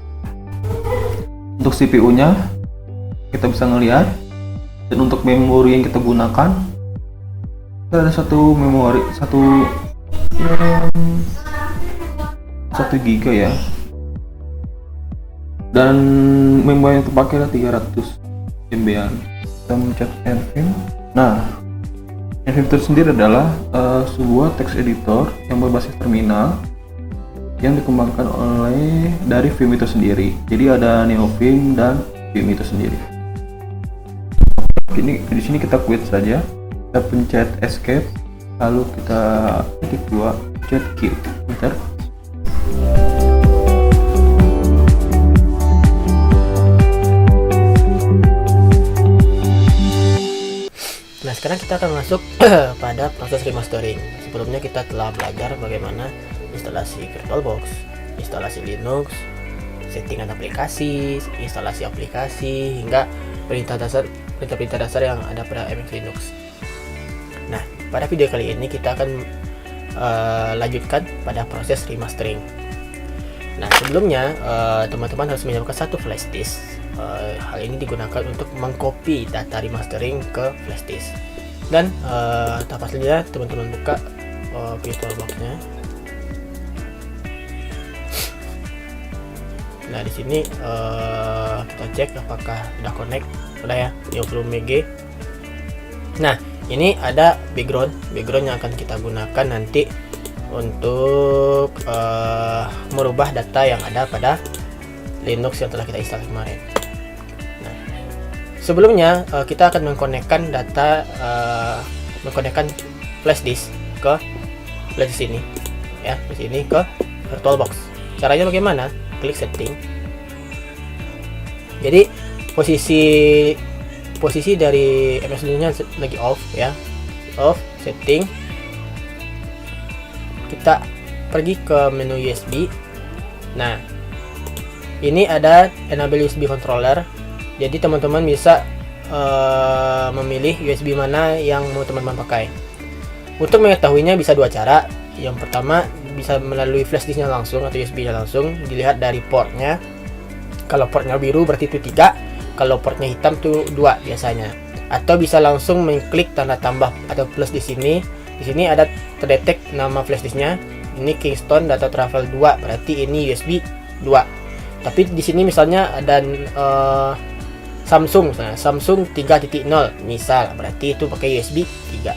Untuk CPU-nya kita bisa ngelihat, dan untuk memori yang kita gunakan ada satu memori 1 GB ya, dan memori yang terpakai adalah 300 MB. Kita mencet nvim. Nah, nvim itu sendiri adalah sebuah text editor yang berbasis terminal yang dikembangkan dari Vim itu sendiri. Jadi ada Neofilm dan Vim itu sendiri. di sini kita quit saja, kita pencet escape, lalu kita klik dua, pencet Q, enter. Nah, sekarang kita akan masuk pada proses remastering. Sebelumnya kita telah belajar bagaimana instalasi VirtualBox, instalasi Linux, settingan aplikasi, instalasi aplikasi, hingga perintah-perintah dasar yang ada pada MX Linux. Nah, pada video kali ini kita akan lanjutkan pada proses remastering. Nah, sebelumnya teman-teman harus menyiapkan satu flash disk. Hal ini digunakan untuk mengcopy data remastering ke flash disk. Dan tanpa saja teman-teman buka VirtualBox-nya. Nah, di sini kita cek apakah sudah connect. Sudah ya, 50 MB. Nah, ini ada background yang akan kita gunakan nanti untuk merubah data yang ada pada Linux yang telah kita install kemarin. Nah, sebelumnya kita akan mengkonekkan data, mengkonekkan flash disk ke flash disk ini, ya, di sini ke VirtualBox. Caranya bagaimana? Klik setting. Jadi posisi dari MS Linux-nya lagi off, ya, off, setting. Kita pergi ke menu USB. Nah, ini ada enable USB controller. Jadi teman-teman bisa memilih USB mana yang mau teman-teman pakai. Untuk mengetahuinya bisa dua cara. Yang pertama bisa melalui flash disknya langsung atau USB-nya langsung, dilihat dari portnya. Kalau portnya biru berarti itu 3, kalau portnya hitam itu 2 biasanya. Atau bisa langsung mengklik tanda tambah atau plus di sini. Di sini ada terdetek nama flash disknya. Ini Kingston Data Travel 2, berarti ini USB 2. Tapi di sini misalnya ada Samsung, nah, Samsung 3.0 misal, berarti itu pakai USB 3.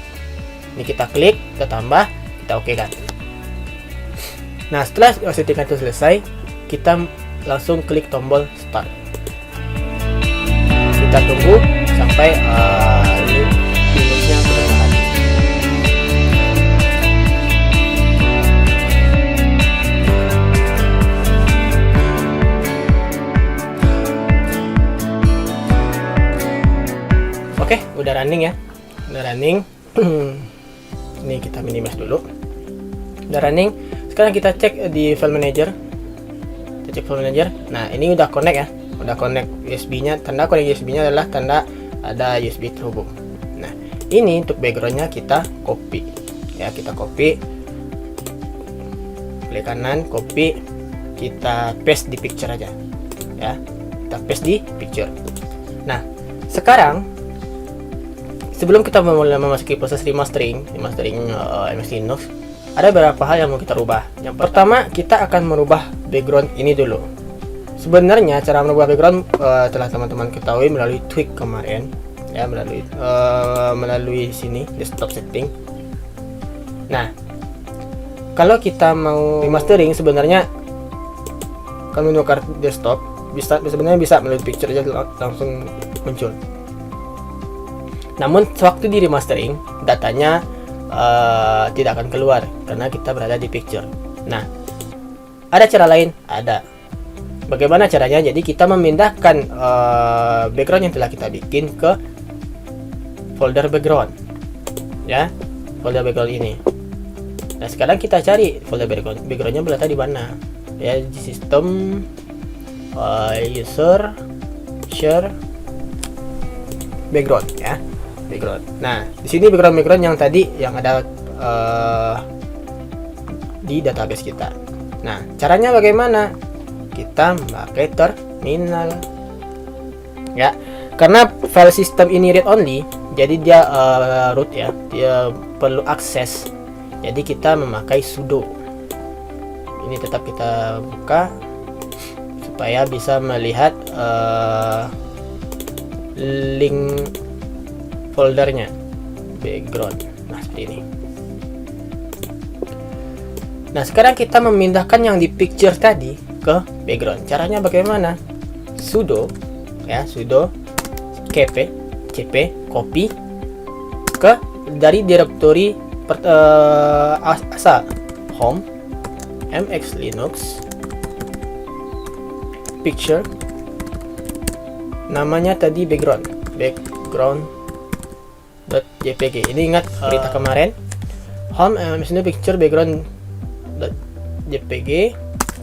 Ini kita klik, kita tambah, kita oke kan. Nah, setelah settingan itu selesai, kita langsung klik tombol start. Kita tunggu sampai Linux-nya benar-benar. Oke, udah running ya. Udah running. Ini kita minimize dulu. Udah running. Sekarang kita cek di file manager. Kita cek file manager. Nah, ini udah connect ya. Udah connect USB-nya. Tanda connect USB-nya adalah tanda ada USB terhubung. Nah, ini untuk background-nya kita copy. Ya, kita copy. Klik kanan, copy. Kita paste di picture aja. Ya. Kita paste di picture. Nah, sekarang sebelum kita memasuki proses remastering MS Linux, ada beberapa hal yang mau kita rubah. Yang pertama, kita akan merubah background ini dulu. Sebenarnya cara merubah background telah teman-teman ketahui melalui tweak kemarin, ya, melalui sini desktop setting. Nah, kalau kita mau remastering, sebenarnya kalau menukar desktop sebenarnya bisa melalui picture aja langsung muncul. Namun sewaktu di remastering, datanya tidak akan keluar karena kita berada di picture. Nah, ada cara lain? Ada. Bagaimana caranya? Jadi kita memindahkan background yang telah kita bikin ke folder background, ya, folder background ini. Nah, sekarang kita cari folder backgroundnya berada di mana? Ya, di sistem, user, share, background, ya. Background. Nah, di sini background yang tadi yang ada di database kita. Nah, caranya bagaimana? Kita pakai terminal. Ya, karena file system ini read only, jadi dia root ya, dia perlu akses. Jadi kita memakai sudo. Ini tetap kita buka supaya bisa melihat link foldernya background. Nah, seperti ini. Nah, sekarang kita memindahkan yang di picture tadi ke background. Caranya bagaimana? Sudo, ya, sudo cp copy ke dari direktori asal home MX Linux picture, namanya tadi background.jpg. Ini ingat berita kemarin, home MX Linux picture background.jpg,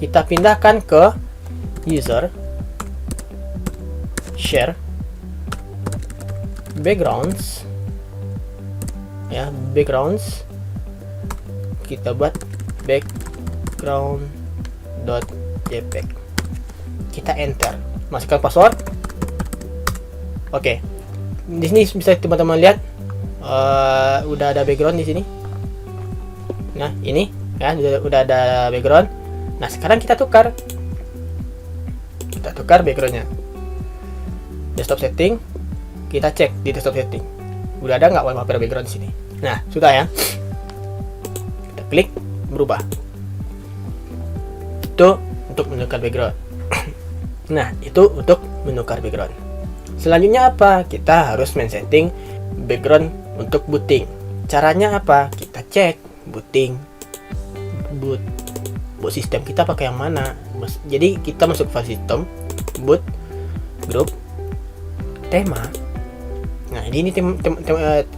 kita pindahkan ke user, share, backgrounds, ya, backgrounds, kita buat background.jpg, kita enter, masukkan password. Oke, di sini bisa teman-teman lihat udah ada background di sini. Nah ini ya, udah ada background. Nah sekarang kita tukar backgroundnya. Desktop setting, kita cek di desktop setting udah ada nggak wallpaper background di sini. Nah sudah ya, kita klik berubah. Itu untuk menukar background. Nah itu untuk menukar background. Selanjutnya apa? Kita harus men-setting background untuk booting. Caranya apa? Kita cek boot sistem kita pakai yang mana. Jadi kita masuk file system, boot, group, tema. Nah ini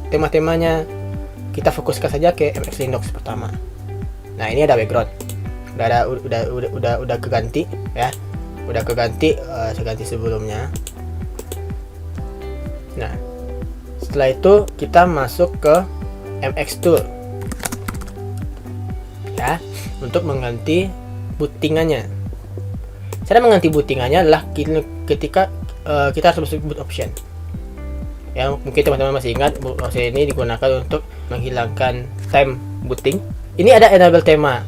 tema-temanya, kita fokuskan saja ke MX Linux pertama. Nah ini ada background, udah keganti ya, seganti sebelumnya. Nah setelah itu kita masuk ke MX Tool ya, untuk mengganti bootingannya. Cara mengganti bootingannya adalah ketika kita harus masuk boot option. Ya mungkin teman-teman masih ingat, boot option ini digunakan untuk menghilangkan time booting. Ini ada enable tema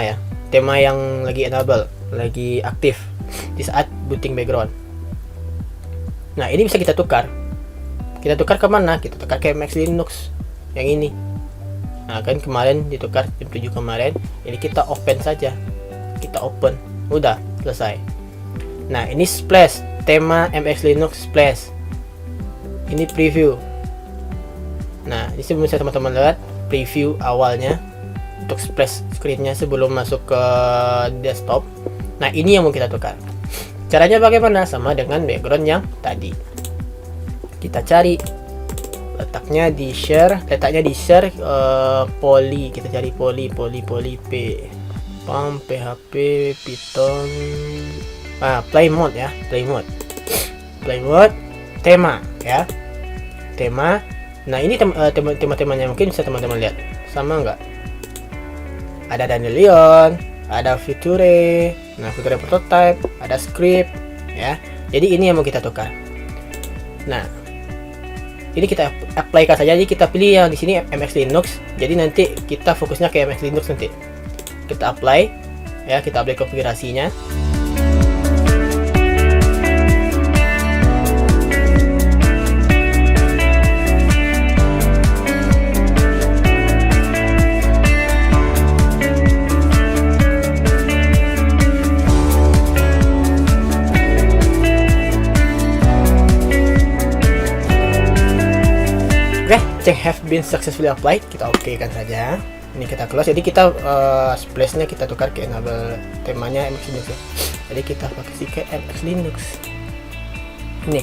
ya, tema yang lagi aktif di saat booting background. Nah ini bisa kita tukar ke mana? Kita tukar ke MX Linux yang ini. Nah kan kemarin ditukar jam 7 kemarin, ini kita open saja, udah selesai. Nah ini splash, tema MX Linux splash, ini preview. Nah ini sebelum teman-teman lihat preview awalnya untuk splash screennya sebelum masuk ke desktop. Nah ini yang mau kita tukar. Caranya bagaimana? Sama dengan background yang tadi. Kita cari letaknya di share poly. Kita cari poly p pam php python play mode ya, play mode tema ya, tema. Nah ini tema-temanya mungkin bisa teman-teman lihat sama nggak, ada Dandelion, ada Future, nah Future prototype, ada script ya. Jadi ini yang mau kita tukar. Nah ini kita apply kan saja, jadi kita pilih yang di sini MX Linux. Jadi nanti kita fokusnya ke MX Linux nanti. Kita apply ya, kita apply konfigurasinya. Check have been successfully applied, kita oke kan saja. Ini kita close. Jadi kita splash-nya kita tukar ke enable temanya MX Linux ya. Jadi kita pakai ke MX Linux ini.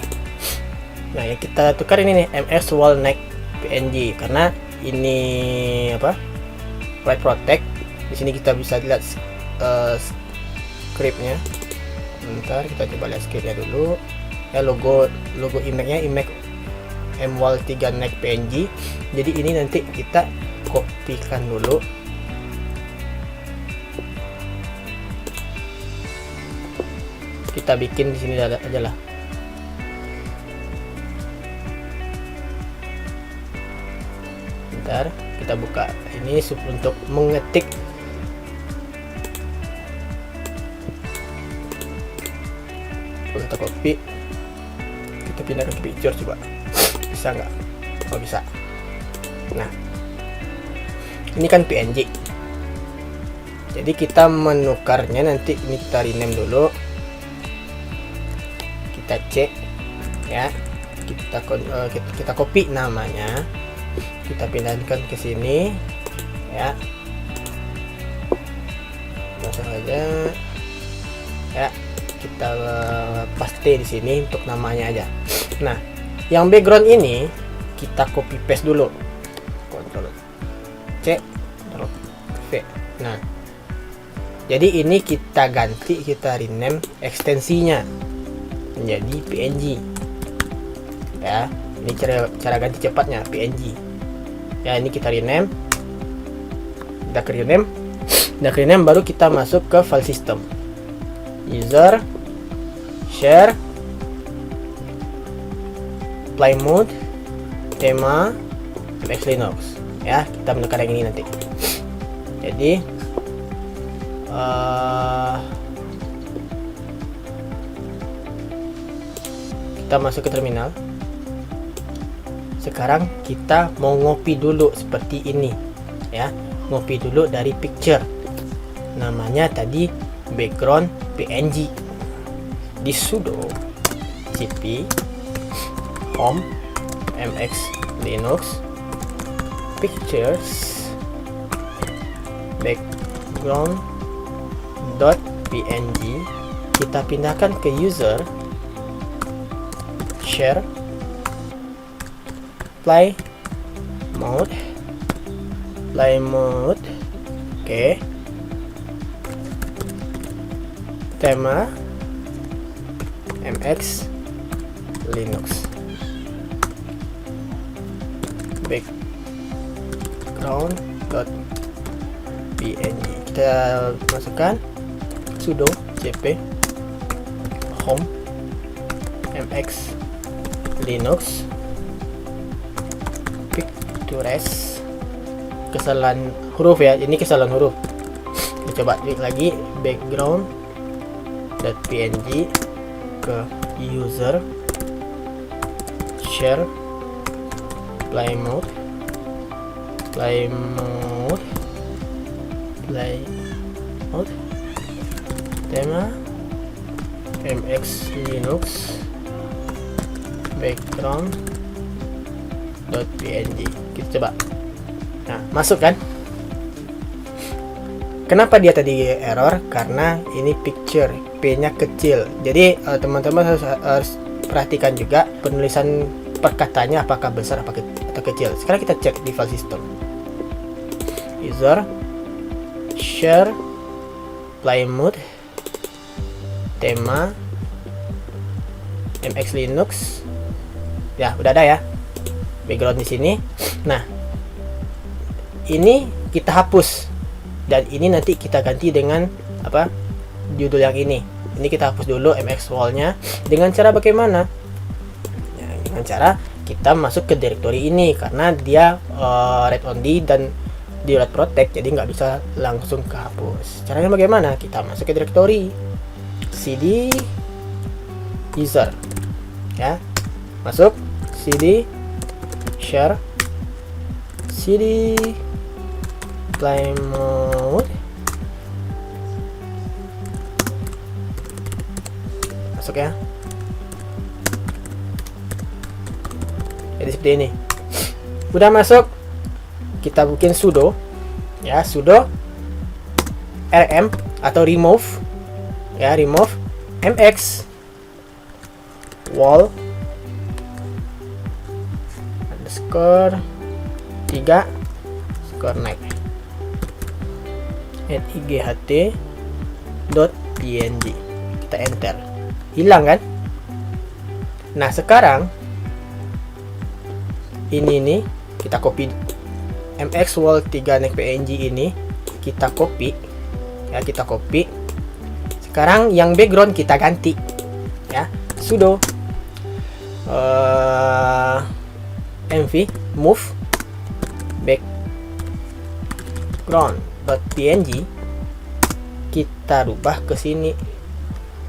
Nah yang kita tukar ini nih, MX Wall Neck PNG, karena ini apa, write protect. Di sini kita bisa lihat scriptnya. Bentar kita coba lihat scriptnya dulu ya. Logo image-nya image MWAL 3 neck PNG. Jadi ini nanti kita kopikan dulu. Kita bikin di sini aja lah. Bentar, kita buka ini untuk mengetik. Kita copy, kita pindah ke picture coba. Bisa nggak? Oh bisa. Nah ini kan PNG, jadi kita menukarnya nanti. Ini kita rename dulu, kita cek ya, kita copy namanya, kita pindahkan ke sini ya, langsung aja ya, kita paste di sini untuk namanya aja. Nah, yang background ini kita copy paste dulu, Ctrl C, Ctrl V. Nah, jadi ini kita ganti, kita rename ekstensinya menjadi PNG ya. Ini cara ganti cepatnya, PNG ya. Ini kita rename, udah rename baru kita masuk ke file system, user, share, play mode, tema, MX Linux ya. Kita menekan yang ini nanti. Jadi kita masuk ke terminal. Sekarang kita mau ngopi dulu seperti ini ya, ngopi dulu dari picture, namanya tadi background PNG. Di sudo cp home MX Linux pictures background .png, kita pindahkan ke user, share, play mode, oke, tema MX Linux background.png, kita masukkan sudo cp home MX Linux pictures, kesalahan huruf ya, ini kesalahan huruf. Kita coba klik lagi, background.png, ke user, share, play mode, tema MX Linux background.png, kita coba. Nah, masuk kan? Kenapa dia tadi error? Karena ini picture, P-nya kecil. Jadi teman-teman harus perhatikan juga penulisan perkataannya apakah besar atau kecil. Sekarang kita cek di file system, user, share, play mode, tema MX Linux ya, udah ada ya background di sini. Nah, ini kita hapus dan ini nanti kita ganti dengan apa, judul yang ini kita hapus dulu MX wall-nya. Dengan cara bagaimana ya, dengan cara kita masuk ke directory ini, karena dia read only dan di read protect, jadi nggak bisa langsung kehapus. Caranya bagaimana? Kita masuk ke directory cd user ya, masuk cd share, cd play mode, masuk ya. Jadi seperti ini. Udah masuk, kita bikin sudo ya, sudo rm atau remove ya, remove mx wall underscore 3 connect .png, kita enter, hilang kan. Nah, sekarang ini nih kita copy mx wall 3 next png ini, kita copy ya, kita copy. Sekarang yang background kita ganti ya, sudo mv move background.png, kita rubah ke sini,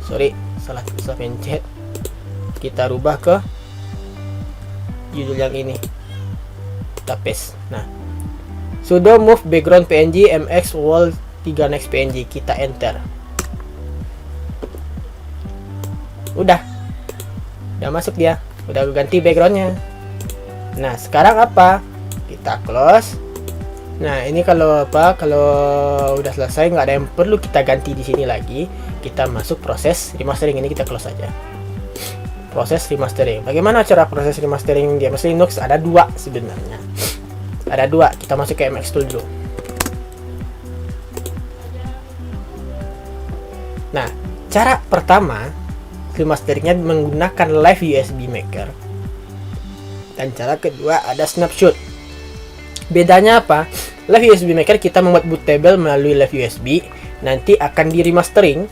sorry salah pencet, kita rubah ke judul yang ini, kita paste. Nah, sudo move background png mx wall 3 next png, kita enter. Udah masuk dia. udah ganti backgroundnya. Nah sekarang apa, kita close. Nah ini kalau udah selesai, nggak ada yang perlu kita ganti di sini lagi, kita masuk proses remastering. Ini kita close aja. Proses remastering. Bagaimana cara proses remastering di MS Linux? Ada dua sebenarnya. Ada dua. Kita masuk ke MX Tool dulu. Nah, cara pertama remasteringnya menggunakan Live USB Maker. Dan cara kedua ada Snapshot. Bedanya apa? Live USB Maker kita membuat bootable melalui Live USB, nanti akan di remastering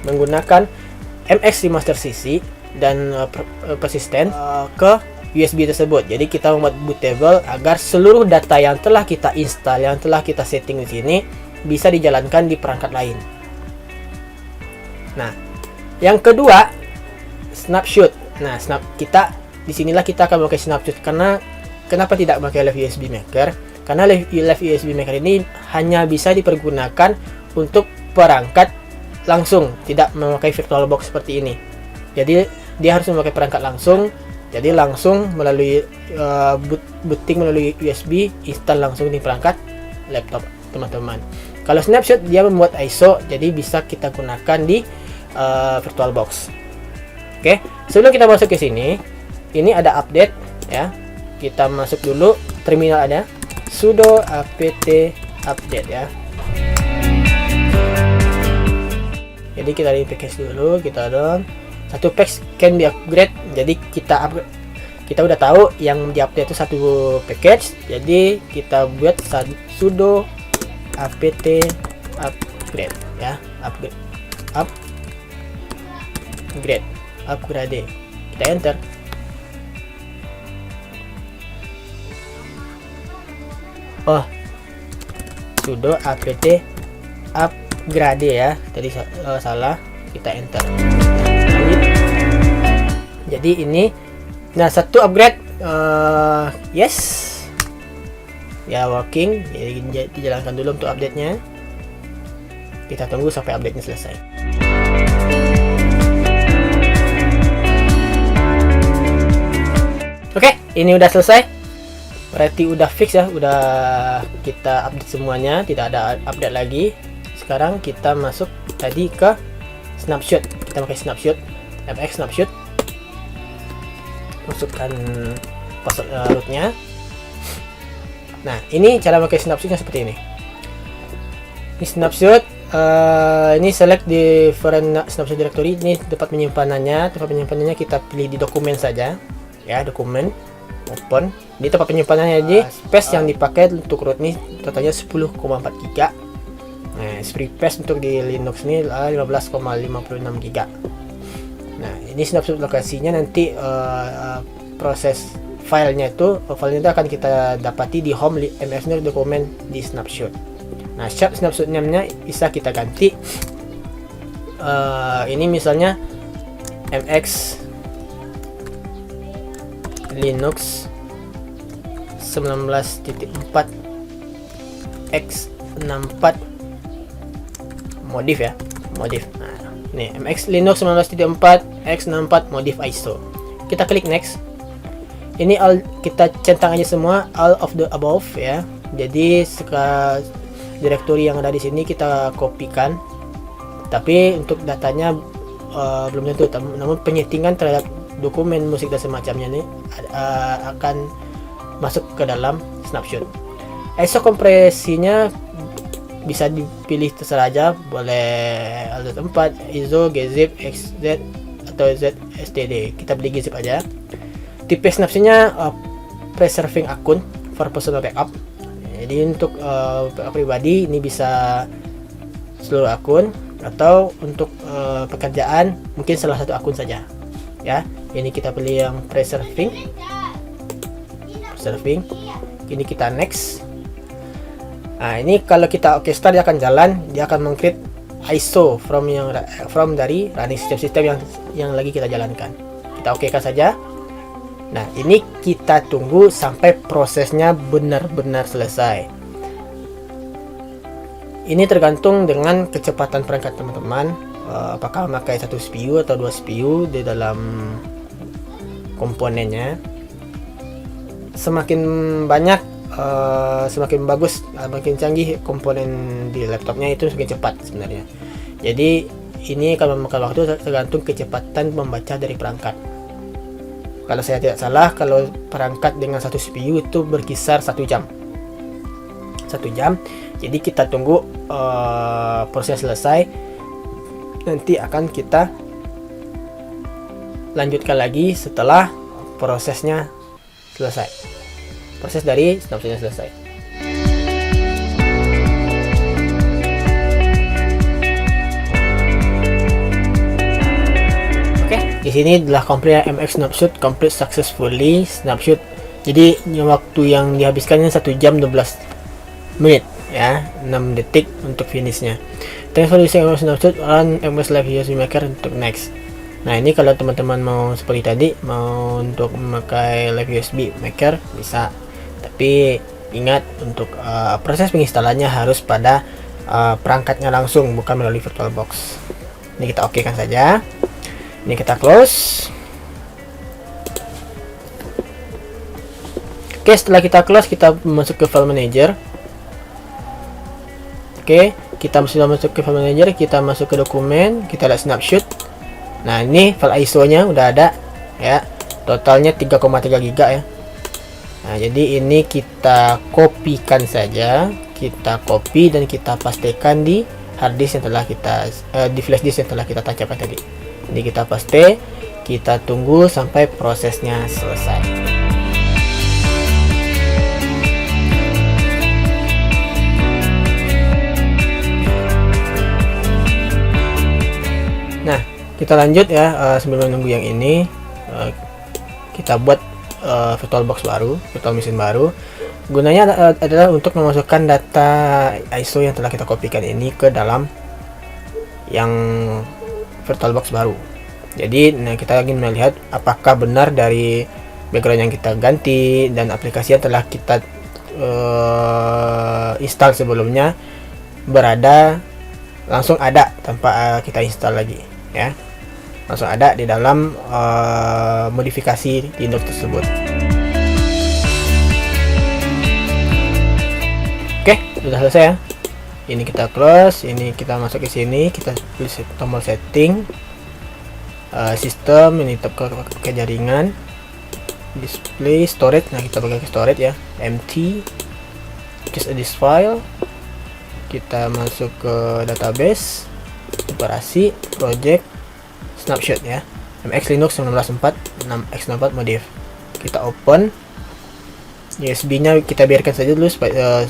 menggunakan MX Remaster CC dan persisten ke USB tersebut. Jadi kita membuat bootable agar seluruh data yang telah kita install, yang telah kita setting di sini bisa dijalankan di perangkat lain. Nah, yang kedua Snapshot. Nah, disinilah kita akan pakai Snapshot. Karena kenapa tidak pakai Live USB Maker? Karena Live USB Maker ini hanya bisa dipergunakan untuk perangkat langsung, tidak memakai VirtualBox seperti ini. Jadi dia harus memakai perangkat langsung. Jadi langsung melalui booting melalui USB, install langsung di perangkat laptop teman-teman. Kalau Snapshot dia membuat ISO, jadi bisa kita gunakan di VirtualBox. Oke, sebelum kita masuk ke sini, ini ada update ya. Kita masuk dulu, terminal ada sudo apt update ya. Jadi kita di package dulu, kita down. Satu package can be upgrade. Jadi kita udah tahu yang di update itu satu package. Jadi kita buat sudo apt upgrade ya, upgrade. Kita enter. Oh, sudo apt upgrade ya, tadi salah, kita enter. Jadi ini, nah satu upgrade, yes ya, working. Jadi dijalankan dulu untuk update nya. Kita tunggu sampai update nya selesai. Oke, ini udah selesai. Berarti udah fix ya, udah kita update semuanya, tidak ada update lagi. Sekarang kita masuk tadi ke Snapshot. Kita pakai Snapshot, MX Snapshot. Masukkan password rootnya. Nah, ini cara pakai Snapshotnya seperti ini. Ini Snapshot, ini select di different Snapshot directory. Ini tempat penyimpanannya. Tempat penyimpanannya kita pilih di dokumen saja. Ya, dokumen, open. Di tempat penyimpanannya jadi space yang dipakai untuk root ini totalnya 10,4 GB. Nah, free space untuk di Linux ini 15,56 GB. Nah, ini Snapshot lokasinya, nanti proses filenya itu akan kita dapati di home MS dokumen di Snapshot. Nah, Snapshot name-nya bisa kita ganti. Ini misalnya MX Linux 19.4 X64 modif ya, modif. Nah, ini MX Linux 19.4 X64 modif ISO. Kita klik next. Ini kita centang aja semua all of the above ya. Jadi directory yang ada di sini kita kopikan. Tapi untuk datanya belum tentu. Namun penyetingan terhadap dokumen musik dan semacamnya ini akan masuk ke dalam Snapshot. ISO kompresinya bisa dipilih terserah aja, boleh LZ4, ISO, gzip, XZ atau ZSTD. Kita pilih gzip aja. Tipe Snapshotnya preserving akun for personal backup. Jadi untuk backup pribadi ini bisa seluruh akun, atau untuk pekerjaan mungkin salah satu akun saja ya. Ini kita pilih yang preserving. Ini kita next. Nah, ini kalau kita oke start, dia akan jalan, dia akan meng-create ISO from dari running sistem yang lagi kita jalankan. Kita oke kan saja. Nah, ini kita tunggu sampai prosesnya benar-benar selesai. Ini tergantung dengan kecepatan perangkat teman-teman, apakah memakai 1 CPU atau 2 CPU di dalam komponennya, semakin banyak semakin bagus, makin canggih komponen di laptopnya itu semakin cepat sebenarnya. Jadi ini kalau memakan waktu tergantung kecepatan membaca dari perangkat. Kalau saya tidak salah, kalau perangkat dengan satu CPU itu berkisar 1 jam. 1 jam. Jadi kita tunggu proses selesai. Nanti akan kita lanjutkan lagi setelah prosesnya selesai. Proses dari snapshotnya selesai. Oke, di sini adalah complete MX snapshot, complete successfully snapshot. Jadi waktu yang dihabiskannya 1 jam 12 menit ya, 6 detik untuk finishnya. Thanks for using MX snapshot on MX Live USB Maker untuk next. Nah, ini kalau teman-teman mau seperti tadi, mau untuk memakai Live USB Maker bisa. Tapi ingat untuk proses penginstalannya harus pada perangkatnya langsung, bukan melalui VirtualBox. Ini kita oke kan saja. Ini kita close. Oke, setelah kita close, kita masuk ke file manager. Oke, kita sudah masuk ke file manager, kita masuk ke dokumen, kita lihat snapshot. Nah, ini file ISO-nya udah ada ya. Totalnya 3,3 GB ya. Nah, jadi ini kita kopikan saja, kita copy dan kita pastekan di hard disk yang telah kita di flash disk yang telah kita tancapkan tadi. Ini kita paste, kita tunggu sampai prosesnya selesai. Nah, kita lanjut ya, sambil menunggu yang ini kita buat VirtualBox baru, virtual machine baru. Gunanya adalah untuk memasukkan data ISO yang telah kita kopikan ini ke dalam yang VirtualBox baru. Jadi kita ingin melihat apakah benar dari background yang kita ganti dan aplikasi yang telah kita install sebelumnya langsung ada tanpa kita install lagi ya. Langsung ada di dalam modifikasi Linux tersebut. Oke, sudah selesai ya. Ini kita close, ini kita masuk ke sini, kita pilih tombol setting, sistem, ini ke jaringan, display, storage. Nah, kita pakai ke storage ya, empty, choose a disk file, kita masuk ke database, operasi, project, snapshot ya, MX Linux 19.4 6x64 modif. Kita open, USB nya kita biarkan saja dulu supaya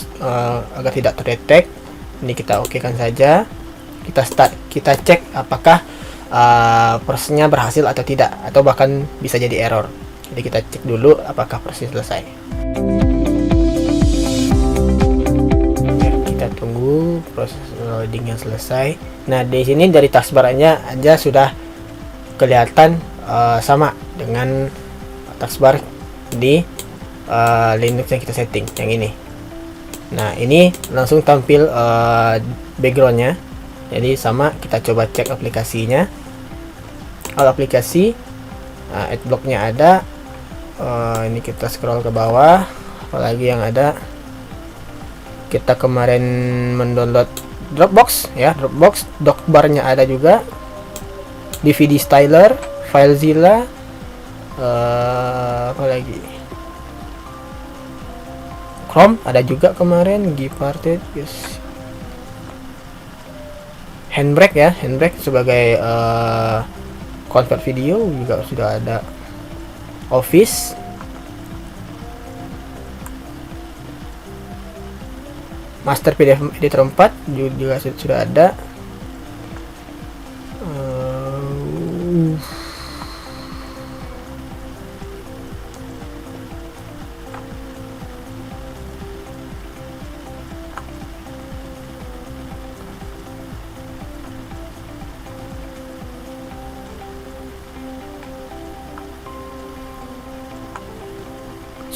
agar tidak terdetek. Ini kita oke kan saja, kita start, kita cek apakah prosesnya berhasil atau tidak, atau bahkan bisa jadi error. Jadi kita cek dulu apakah proses selesai. Kita tunggu proses loadingnya selesai. Nah, di sini dari taskbar-nya aja sudah kelihatan sama dengan taskbar di Linux yang kita setting yang ini. Nah, ini langsung tampil backgroundnya, jadi sama. Kita coba cek aplikasinya, all aplikasi, adblocknya ada. Ini kita scroll ke bawah, apalagi yang ada. Kita kemarin mendownload Dropbox ya, Dropbox, docbarnya ada juga, DVD styler, FileZilla, apa lagi, Chrome ada juga kemarin, Gparted, yes. Handbrake ya, Handbrake sebagai convert video juga sudah ada. Office, Master PDF Editor 4 juga sudah ada.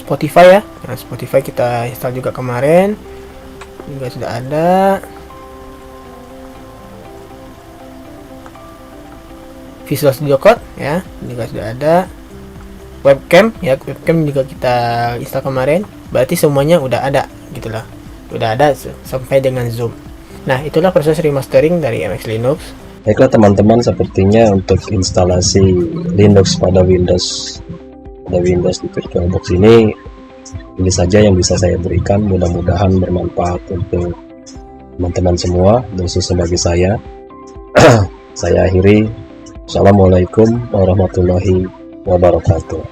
Spotify ya. Nah, Spotify kita install juga kemarin, juga sudah ada. Visual Studio Code ya, juga sudah ada. webcam ya, webcam juga kita install kemarin, berarti semuanya udah ada gitulah, udah ada sampai dengan zoom. Nah, itulah proses remastering dari MX Linux. Baiklah teman-teman, sepertinya untuk instalasi Linux pada Windows di VirtualBox ini saja yang bisa saya berikan. Mudah-mudahan bermanfaat untuk teman-teman semua, khususnya bagi saya. Saya akhiri. Assalamualaikum warahmatullahi wabarakatuh.